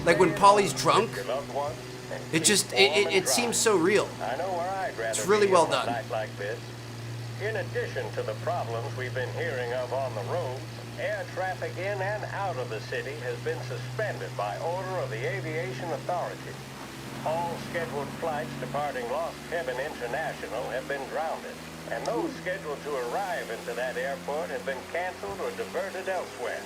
like when Paulie's drunk. It just, it seems so real. It's really well done. In addition to the problems we've been hearing of on the roads, air traffic in and out of the city has been suspended by order of the Aviation Authority. All scheduled flights departing Lost Heaven International have been grounded, and those scheduled to arrive into that airport have been canceled or diverted elsewhere.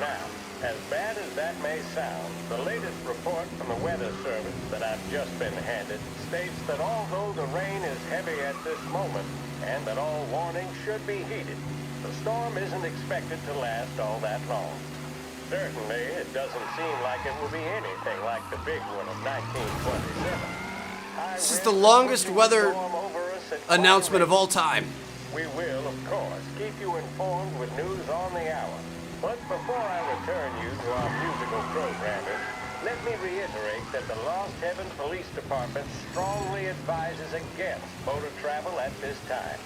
Now, as bad as that may sound, the latest report from the Weather Service that I've just been handed states that although the rain is heavy at this moment, and that all warnings should be heeded, the storm isn't expected to last all that long. Certainly, it doesn't seem like it will be anything like the big one of 1927. This is the longest weather announcement of all time. We will, of course, keep you informed with news on the hour. But before I return you to our musical programming, let me reiterate that the Lost Heaven Police Department strongly advises against motor travel at this time.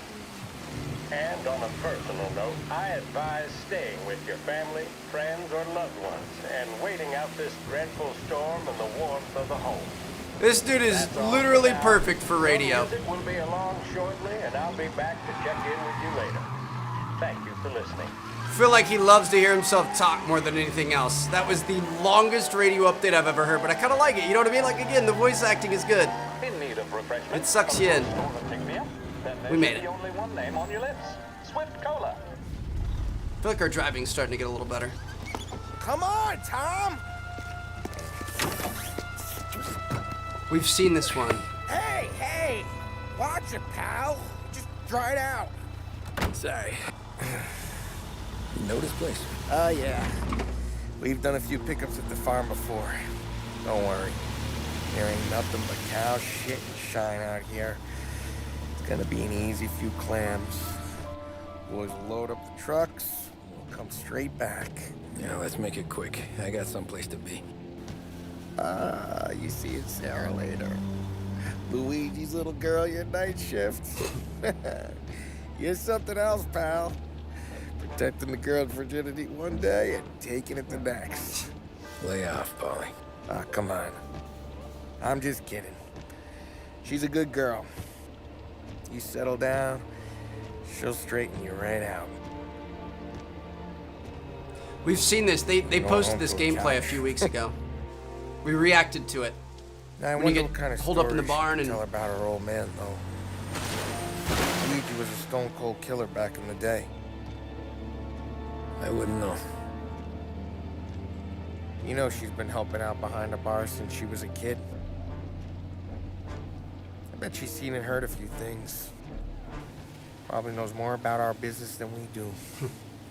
And on a personal note, I advise staying with your family, friends, or loved ones, and waiting out this dreadful storm in the warmth of the home. This dude is literally perfect for radio. Music will be along shortly, and I'll be back to check in with you later. Thank you for listening. I feel like he loves to hear himself talk more than anything else. That was the longest radio update I've ever heard, but I kind of like it. You know what I mean? Like, again, the voice acting is good. In need of refreshment, It sucks you in. We made it. Only one name on your lips. Swift Cola. I feel like our driving's starting to get a little better. Come on, Tom! We've seen this one. Hey! Watch it, pal. Just dry it out. Sorry. You know this place? Yeah. We've done a few pickups at the farm before. Don't worry. There ain't nothing but cow shit and shine out here. It's gonna be an easy few clams. Boys will load up the trucks, and we'll come straight back. Yeah, let's make it quick. I got someplace to be. You see it, Sarah, later. Luigi's little girl, your night shift. You're something else, pal. Protecting the girl's virginity one day and taking it the next. Lay off, Polly. Come on. I'm just kidding. She's a good girl. You settle down, she'll straighten you right out. We've seen this. They posted this gameplay a few weeks ago. We reacted to it. I When you wonder get what kind of holed up in the story barn she'd and tell her about her old man, though. Luigi was a stone cold killer back in the day. I wouldn't know. You know she's been helping out behind the bar since she was a kid. I bet she's seen and heard a few things. Probably knows more about our business than we do.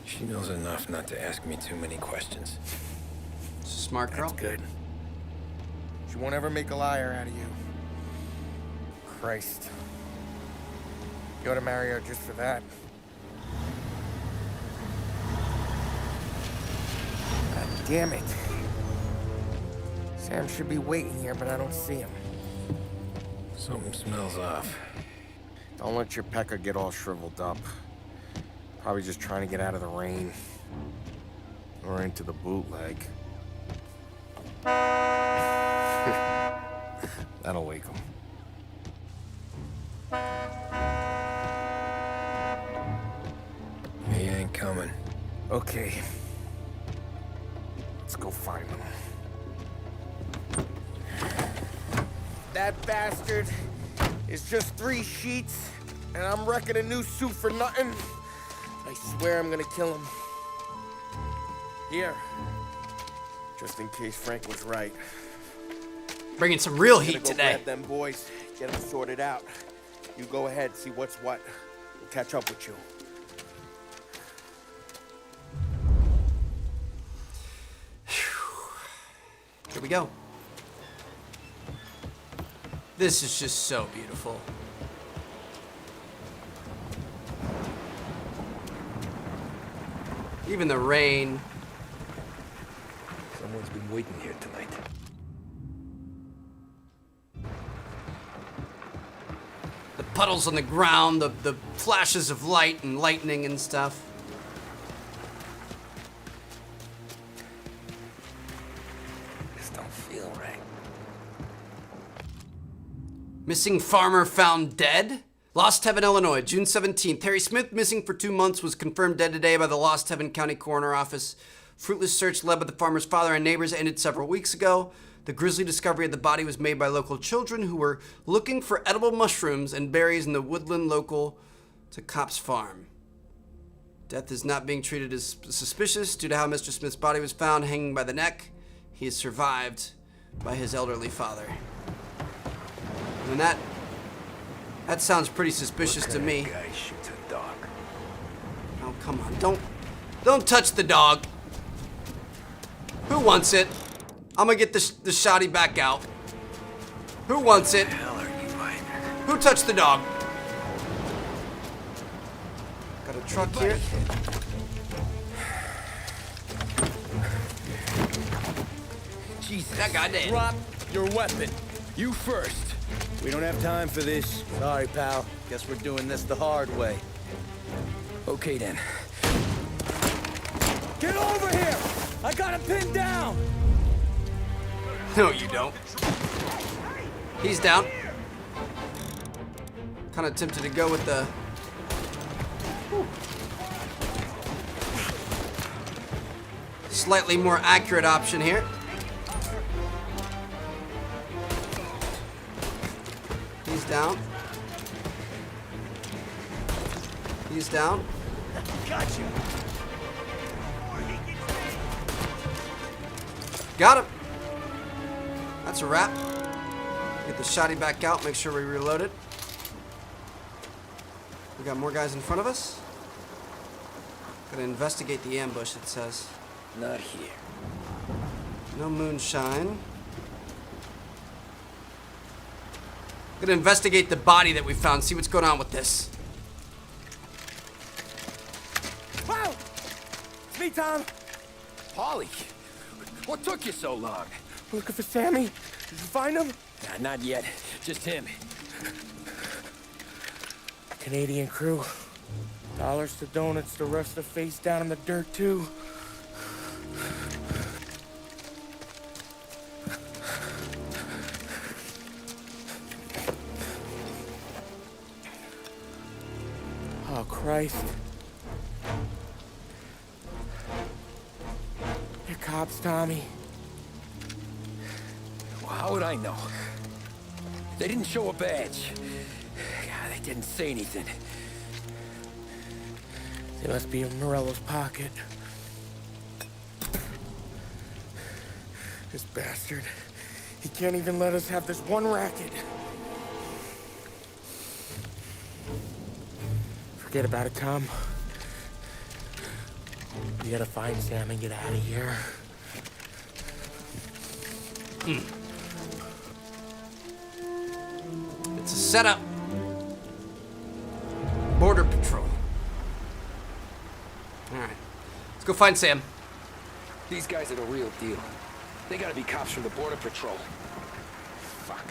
She knows enough not to ask me too many questions. Smart girl. That's good. She won't ever make a liar out of you. Christ. You ought to marry her just for that. God damn it. Sam should be waiting here, but I don't see him. Something smells off. Don't let your pecker get all shriveled up. Probably just trying to get out of the rain. Or into the bootleg. That'll wake him. He ain't coming. Okay. Let's go find him. That bastard is just 3 sheets, and I'm wrecking a new suit for nothing. I swear I'm gonna kill him. Here. Just in case Frank was right. Bringing some real heat Gonna go today. grab them boys, get them sorted out. You go ahead, see what's what. We'll catch up with you. Here we go. This is just so beautiful. Even the rain. Someone's been waiting here tonight. The puddles on the ground, the flashes of light and lightning and stuff. This don't feel right. Missing farmer found dead? Lost Heaven, Illinois, June 17th. Harry Smith, missing for 2 months, was confirmed dead today by the Lost Heaven County Coroner Office. Fruitless search led by the farmer's father and neighbors ended several weeks ago. The grisly discovery of the body was made by local children who were looking for edible mushrooms and berries in the woodland local to Cops Farm. Death is not being treated as suspicious due to how Mr. Smith's body was found hanging by the neck. He is survived by his elderly father. And that sounds pretty suspicious to me. Guy shoots a dog. Oh, come on. Don't touch the dog. Who wants it? I'm gonna get the shotty back out. Who wants it? Who touched the dog? Got a truck here. Jesus. That guy dead. Drop your weapon. You first. We don't have time for this. Sorry, pal. Guess we're doing this the hard way. Okay, then. Get over here! I got him pinned down! No, you don't. He's down. Kind of tempted to go with the... slightly more accurate option here. He's down. He's down. Gotcha. Got him. That's a wrap. Get the shotty back out. Make sure we reload it. We got more guys in front of us. Gotta investigate the ambush, it says. Not here. No moonshine. Gonna investigate the body that we found, see what's going on with this. Wow! It's me, Tom. Paulie, what took you so long? Looking for Sammy. Did you find him? Nah, not yet. Just him. Canadian crew. Dollars to donuts, the rest are face down in the dirt, too. Oh, Christ. They're cops, Tommy. Well, how would I know? They didn't show a badge. God, they didn't say anything. They must be in Morello's pocket. This bastard. He can't even let us have this one racket. Forget about it, Tom. We gotta find Sam and get out of here. It's a setup. Border Patrol. Alright. Let's go find Sam. These guys are the real deal. They gotta be cops from the Border Patrol. Fuck.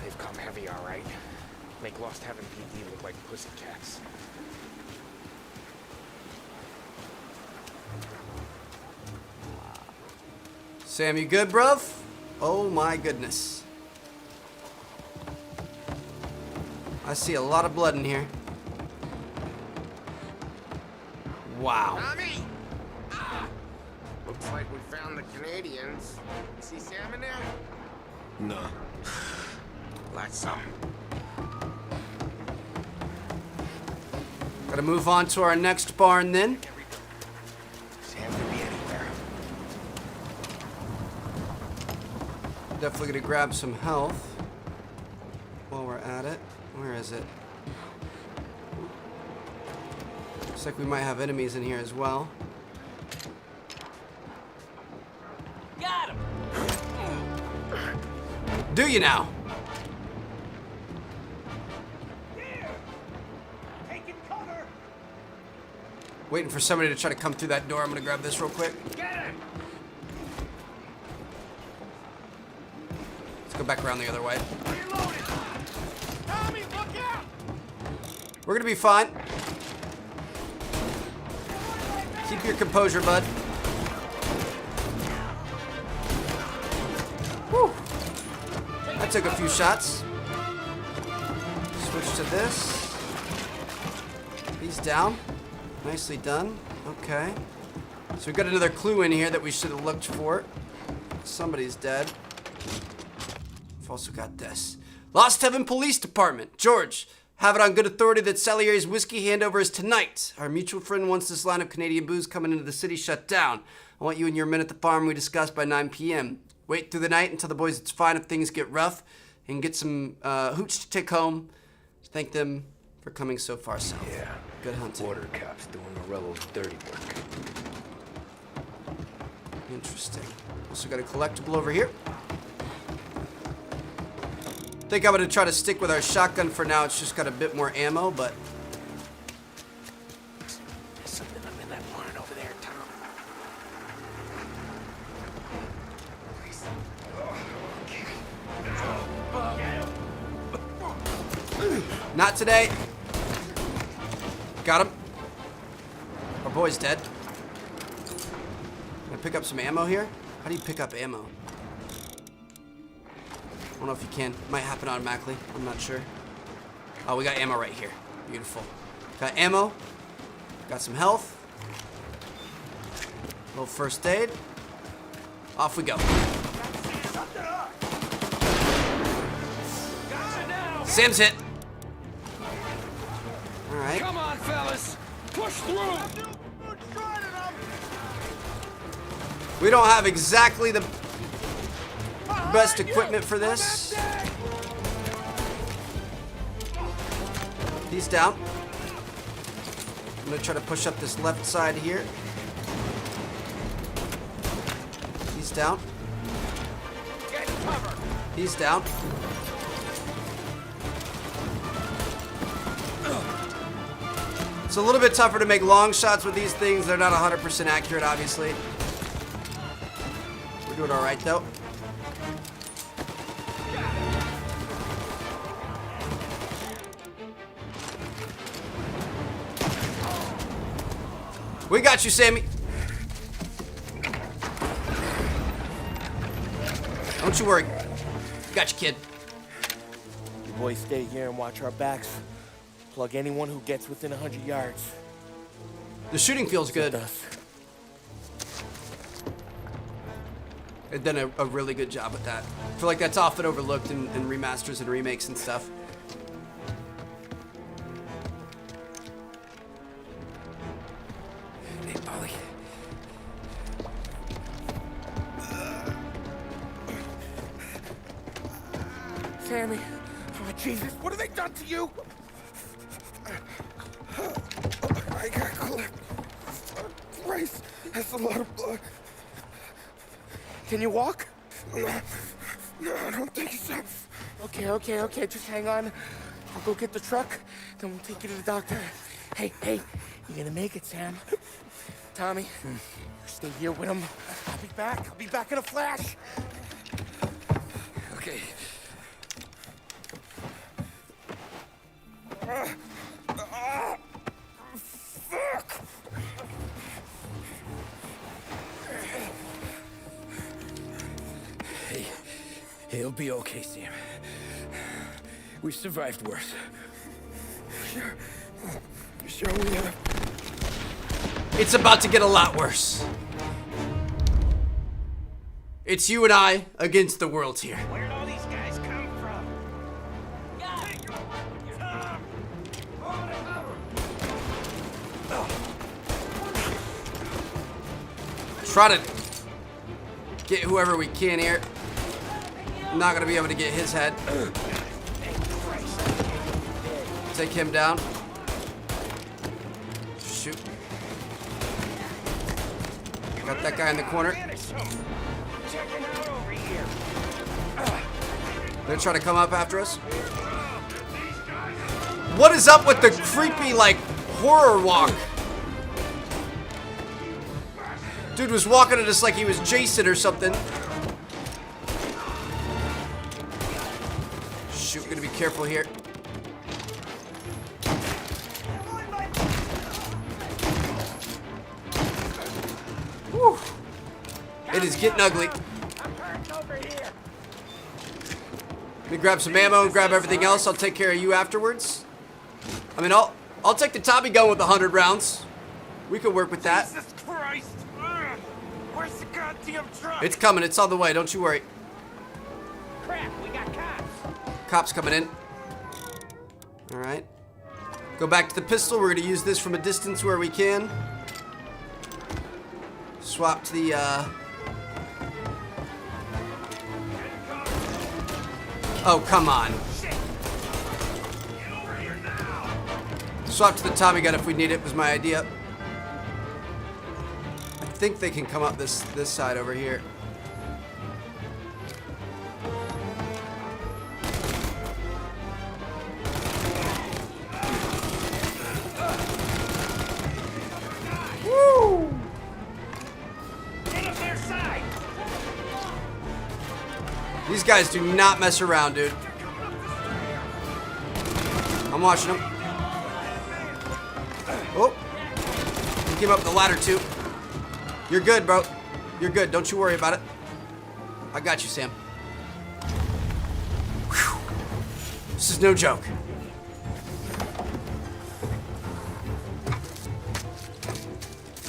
They've come heavy, all right. Make Lost Heaven PD look like pussycats. Sam, you good, bruv? Oh my goodness. I see a lot of blood in here. Wow. Tommy! Looks like we found the Canadians. See Sam in there? No. Like some. Gotta move on to our next barn then. Sam could be anywhere. Definitely gonna grab some health while we're at it. Where is it? Looks like we might have enemies in here as well. Got him! Do you now? Taking cover! Waiting for somebody to try to come through that door. I'm gonna grab this real quick. Get him! Let's go back around the other way. Reloading! Tommy, look out! We're gonna be fine. Keep your composure, bud. Whew. I took a few shots. Switch to this. He's down. Nicely done. Okay. So we've got another clue in here that we should have looked for. Somebody's dead. We've also got this. Lost Heaven Police Department. George, Have it on good authority that Salieri's whiskey handover is tonight. Our mutual friend wants this line of Canadian booze coming into the city shut down. I want you and your men at the farm we discussed by 9 p.m. Wait through the night and tell the boys it's fine if things get rough, and get some hooch to take home. Thank them for coming so far south. Yeah. Good hunting. Border cops doing Morello's dirty work. Interesting. Also got a collectible over here. Think I'm gonna try to stick with our shotgun for now. It's just got a bit more ammo, but There's something up in that barn over there, Tom. not today. Got him. Our boy's dead. Can I pick up some ammo here? How do you pick up ammo? I don't know if you can. Might happen automatically. I'm not sure. Oh, we got ammo right here. Beautiful. Got ammo. Got some health. A little first aid. Off we go. Sam's hit. All right. Come on, fellas. Push through. We don't have exactly the best equipment for this. He's down. I'm gonna try to push up this left side here. He's down. He's down. It's a little bit tougher to make long shots with these things. They're not 100% accurate, obviously. We're doing all right, though. We got you, Sammy. Don't you worry. Got you, kid. You boys stay here and watch our backs. Plug anyone who gets within 100 yards. The shooting feels good. They've done a really good job with that. I feel like that's often overlooked in remasters and remakes and stuff. Hey, Polly. Sammy, oh Jesus, what have they done to you? I got clipped. Christ, that's a lot of blood. Can you walk? No, I don't think so. Okay, just hang on. I'll go get the truck, then we'll take you to the doctor. Hey, you're gonna make it, Sam. Tommy, stay here with him. I'll be back in a flash. Okay. Fuck! Hey, he'll be okay, Sam. We've survived worse. Sure we have. It's about to get a lot worse. It's you and I against the world here. Where'd all these guys come from? Try to get whoever we can here. I'm not gonna be able to get his head. Take him down. Shoot. Got that guy in the corner. They're trying to come up after us. What is up with the creepy, like, horror walk? Dude was walking at us like he was Jason or something. Shoot, gonna be careful here. Whew. It is getting ugly. Let me grab some ammo and grab everything else. I'll take care of you afterwards. I mean, I'll take the Tommy gun with 100 rounds. We could work with that. Jesus Christ! Where's the goddamn truck? It's coming. It's on the way. Don't you worry. Crap, we got cops. Cops coming in. All right. Go back to the pistol. We're going to use this from a distance where we can. Swap to the, Oh, come on. Swap to the Tommy gun if we need it, was my idea. I think they can come up this side over here. Woo! Get up their side! These guys do not mess around, dude. I'm watching them. Oh. He came up the ladder too. You're good, bro. You're good. Don't you worry about it. I got you, Sam. Whew. This is no joke.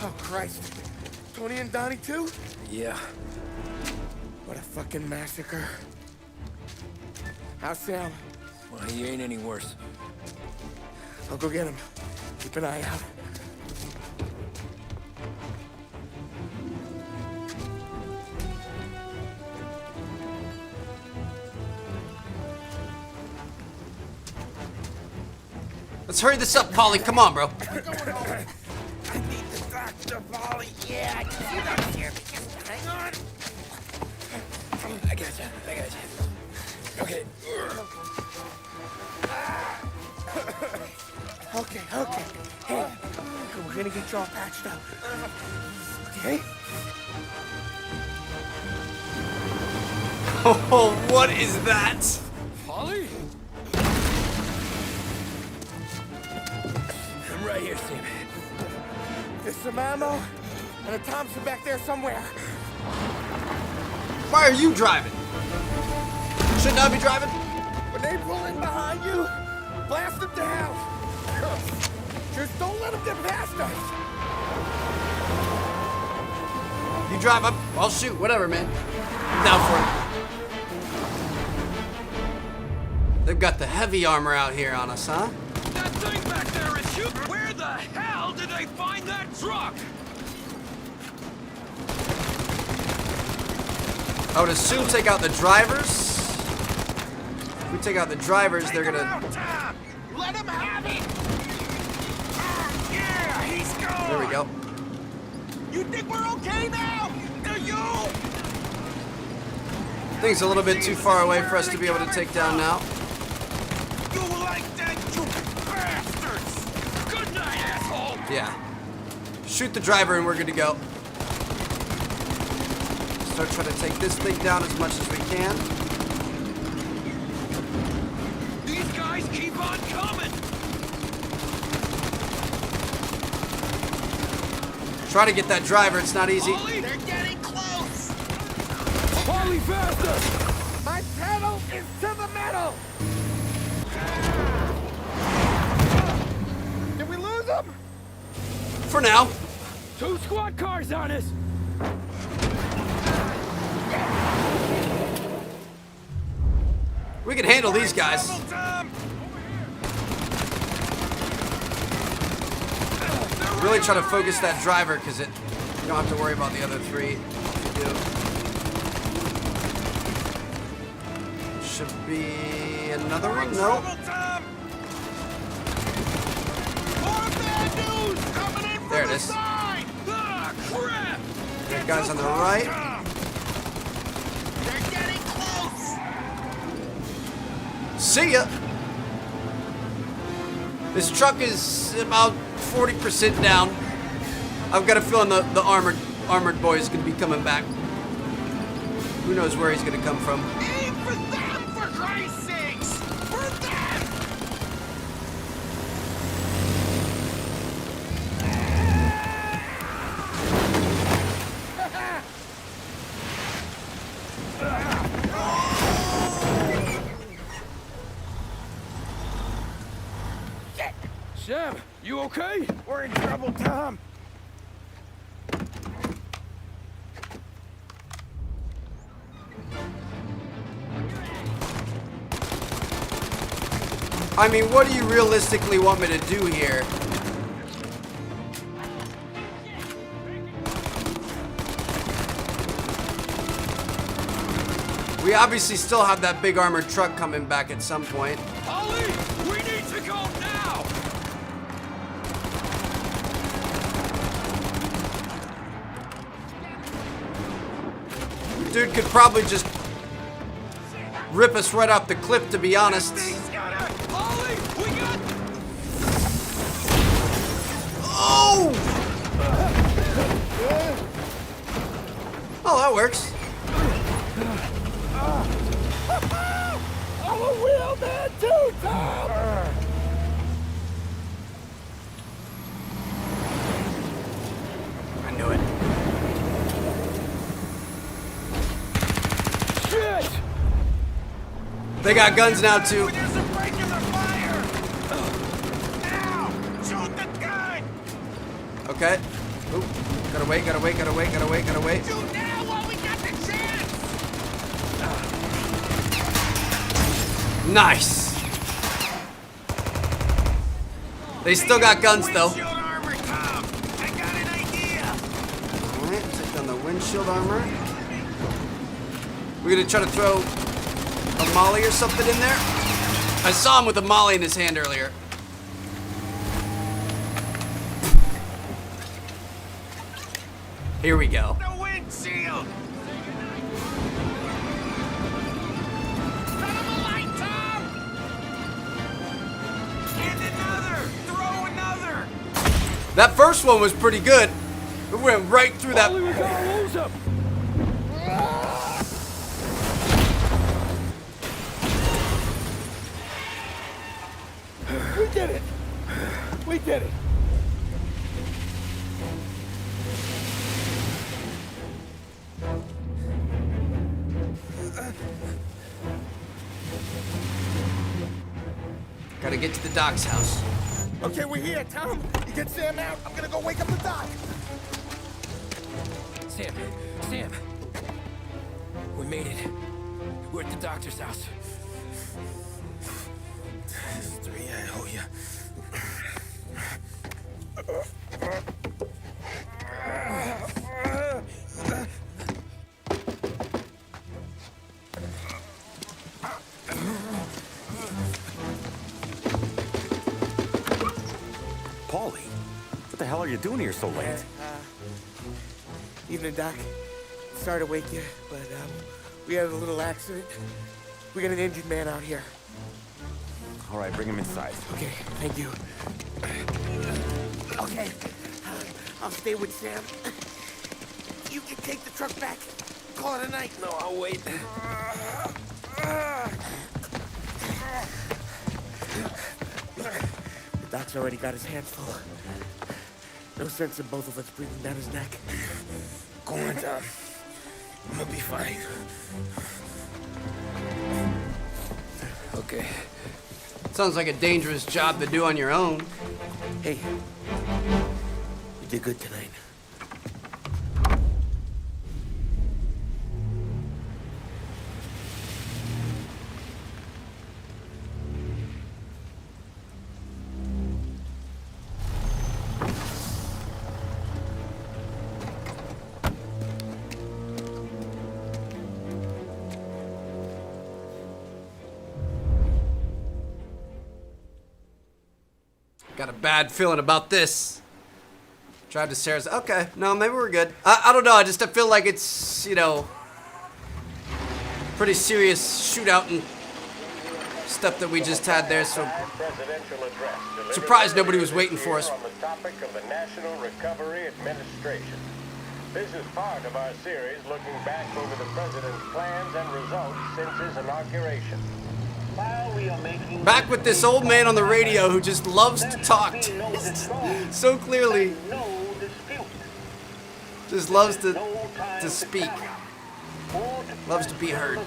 Oh, Christ. Tony and Donnie too? Yeah. What a fucking massacre. How's Sam? Well, he ain't any worse. I'll go get him. Keep an eye out. Let's hurry this up, Paulie. Come on, bro. I need the doctor, Polly. Yeah, I can see that here. Just hang on. I got you. Okay. Okay. Hey, we're gonna get you all patched up. Okay? Oh, what is that? Polly? I'm right here, Sam. There's some ammo and a Thompson back there somewhere. Why are you driving? Shouldn't I be driving? When they pull in behind you, blast them to hell. Just don't let them get past us. You drive up, I'll shoot. Whatever, man. I'm down for it. They've got the heavy armor out here on us, huh? That thing back there is you. Where the hell did they find that truck? I would assume take out the drivers. If we take out the drivers, they're gonna... Let him have it! Yeah, he's gone! There we go. You think we're okay now? Do you? Thing's a little bit too far away for us to be able to take down now. You like that, you bastards! Good night, asshole! Yeah. Shoot the driver and we're good to go. Start trying to take this thing down as much as we can. These guys keep on coming! Try to get that driver, it's not easy. Ollie, they're getting close! Polly, faster! My pedal is to the metal! Did we lose them? For now. 2 squad cars on us! We can handle these guys. Really try to focus that driver because you don't have to worry about the other 3 if you do. Should be another one? No. There it is. That guy's on the right. They're getting close! See ya. This truck is about 40% down. I've got a feeling the armored boy is going to be coming back. Who knows where he's going to come from? Aim for them, for Christ's sakes! For them! Sam, you okay? We're in trouble, Tom. I mean, what do you realistically want me to do here? We obviously still have that big armored truck coming back at some point. Ollie, we need to go now! Dude could probably just rip us right off the cliff, to be honest. Ollie, we got... Oh! Oh, that works. I'm a real man too, Tom! I knew it. Shit! They got guns now, too. There's a break in the fire! Now! Shoot the gun! Okay. Ooh. Gotta wait, gotta wait, gotta wait, gotta wait, gotta wait. Shoot now while we got the chance! Nice. They still got guns, though. Windshield armor, Tom! I got an idea! Alright, take down the windshield armor. We're gonna try to throw a molly or something in there. I saw him with a molly in his hand earlier. Here we go. The windshield! Set him alight, Tom! And another! Throw another! That first one was pretty good. It went right through that. Ollie, we gotta lose him! We did it! We did it! Gotta get to the doc's house. Okay, we're here, Tom. You get Sam out. I'm gonna go wake up the doc. Sam, Sam. We made it. We're at the doctor's house. This is 3 I owe you. Paulie, what the hell are you doing here so late? Evening, Doc. Sorry to wake you, but we had a little accident. We got an injured man out here. All right, bring him inside. Okay, thank you. Okay, I'll stay with Sam. You can take the truck back. Call it a night. No, I'll wait. The doc's already got his hands full. No sense in both of us breathing down his neck. Go on, Tom. I'm gonna be fine. Okay. Sounds like a dangerous job to do on your own. Hey, you did good tonight. Got a bad feeling about this. Drive to Sarah's. Okay, no, maybe we're good. I don't know. I feel like it's, you know, pretty serious shootout and stuff that we just had there. So surprised nobody was waiting for us. On the topic of the National Recovery Administration. This is part of our series looking back over the president's plans and results since his inauguration. While we are making Back with this old man on the radio who just loves to talk so clearly. Just loves to speak. Loves to be heard.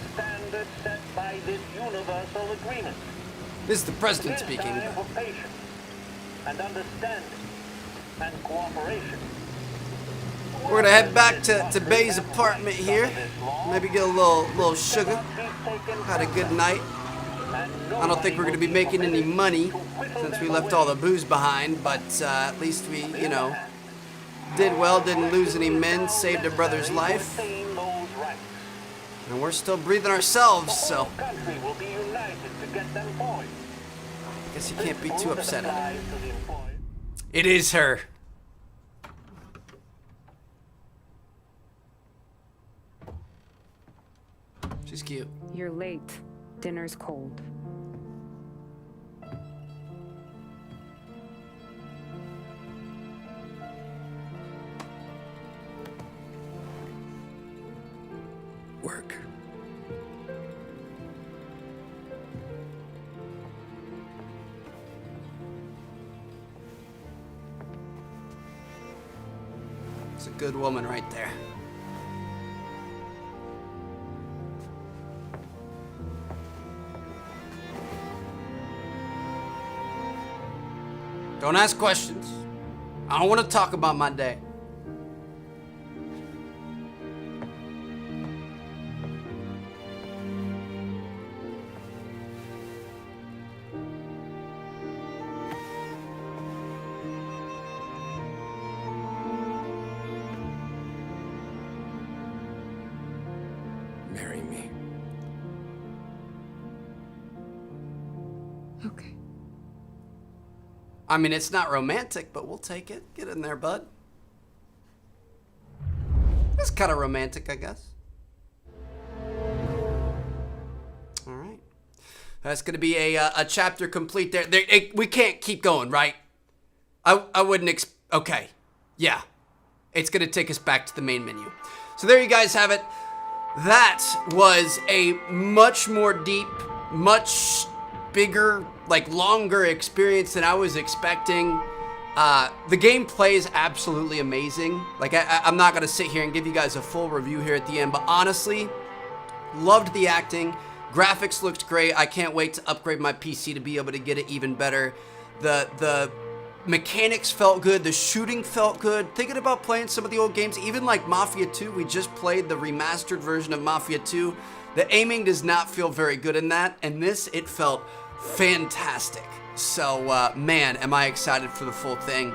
This is the president speaking. And understanding and cooperation. We're gonna head back to Bay's apartment here. Maybe get a little sugar. Had a good night. I don't think we're going to be making any money since we left all the booze behind, but at least we, you know, did well, didn't lose any men, saved a brother's life. And we're still breathing ourselves, so I guess you can't be too upset at it. It is her. She's cute. You're late. Dinner's cold. Work. It's a good woman right there. Don't ask questions. I don't want to talk about my day. Marry me. Okay. I mean, it's not romantic, but we'll take it. Get in there, bud. It's kind of romantic, I guess. All right. That's going to be a chapter complete there. We can't keep going, right? I wouldn't okay. Yeah. It's going to take us back to the main menu. So there you guys have it. That was a much more deep, much bigger, like longer experience than I was expecting. The gameplay is absolutely amazing. Like I'm not gonna sit here and give you guys a full review here at the end, but honestly, loved the acting. Graphics looked great. I can't wait to upgrade my PC to be able to get it even better. The mechanics felt good. The shooting felt good. Thinking about playing some of the old games, even like Mafia 2, we just played the remastered version of Mafia 2. The aiming does not feel very good in that, and this, it felt fantastic. So, man, am I excited for the full thing.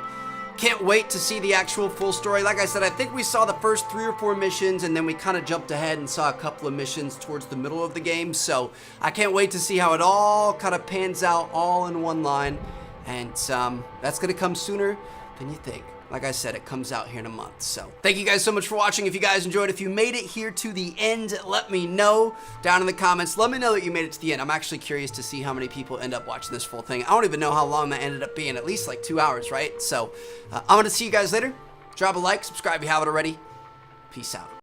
Can't wait to see the actual full story. Like I said, I think we saw the first 3 or 4 missions, and then we kind of jumped ahead and saw a couple of missions towards the middle of the game. So, I can't wait to see how it all kind of pans out all in one line. And that's going to come sooner than you think. Like I said, it comes out here in a month. So thank you guys so much for watching. If you guys enjoyed, if you made it here to the end, let me know down in the comments. Let me know that you made it to the end. I'm actually curious to see how many people end up watching this full thing. I don't even know how long that ended up being. At least like 2 hours, right? So I'm going to see you guys later. Drop a like, subscribe if you haven't already. Peace out.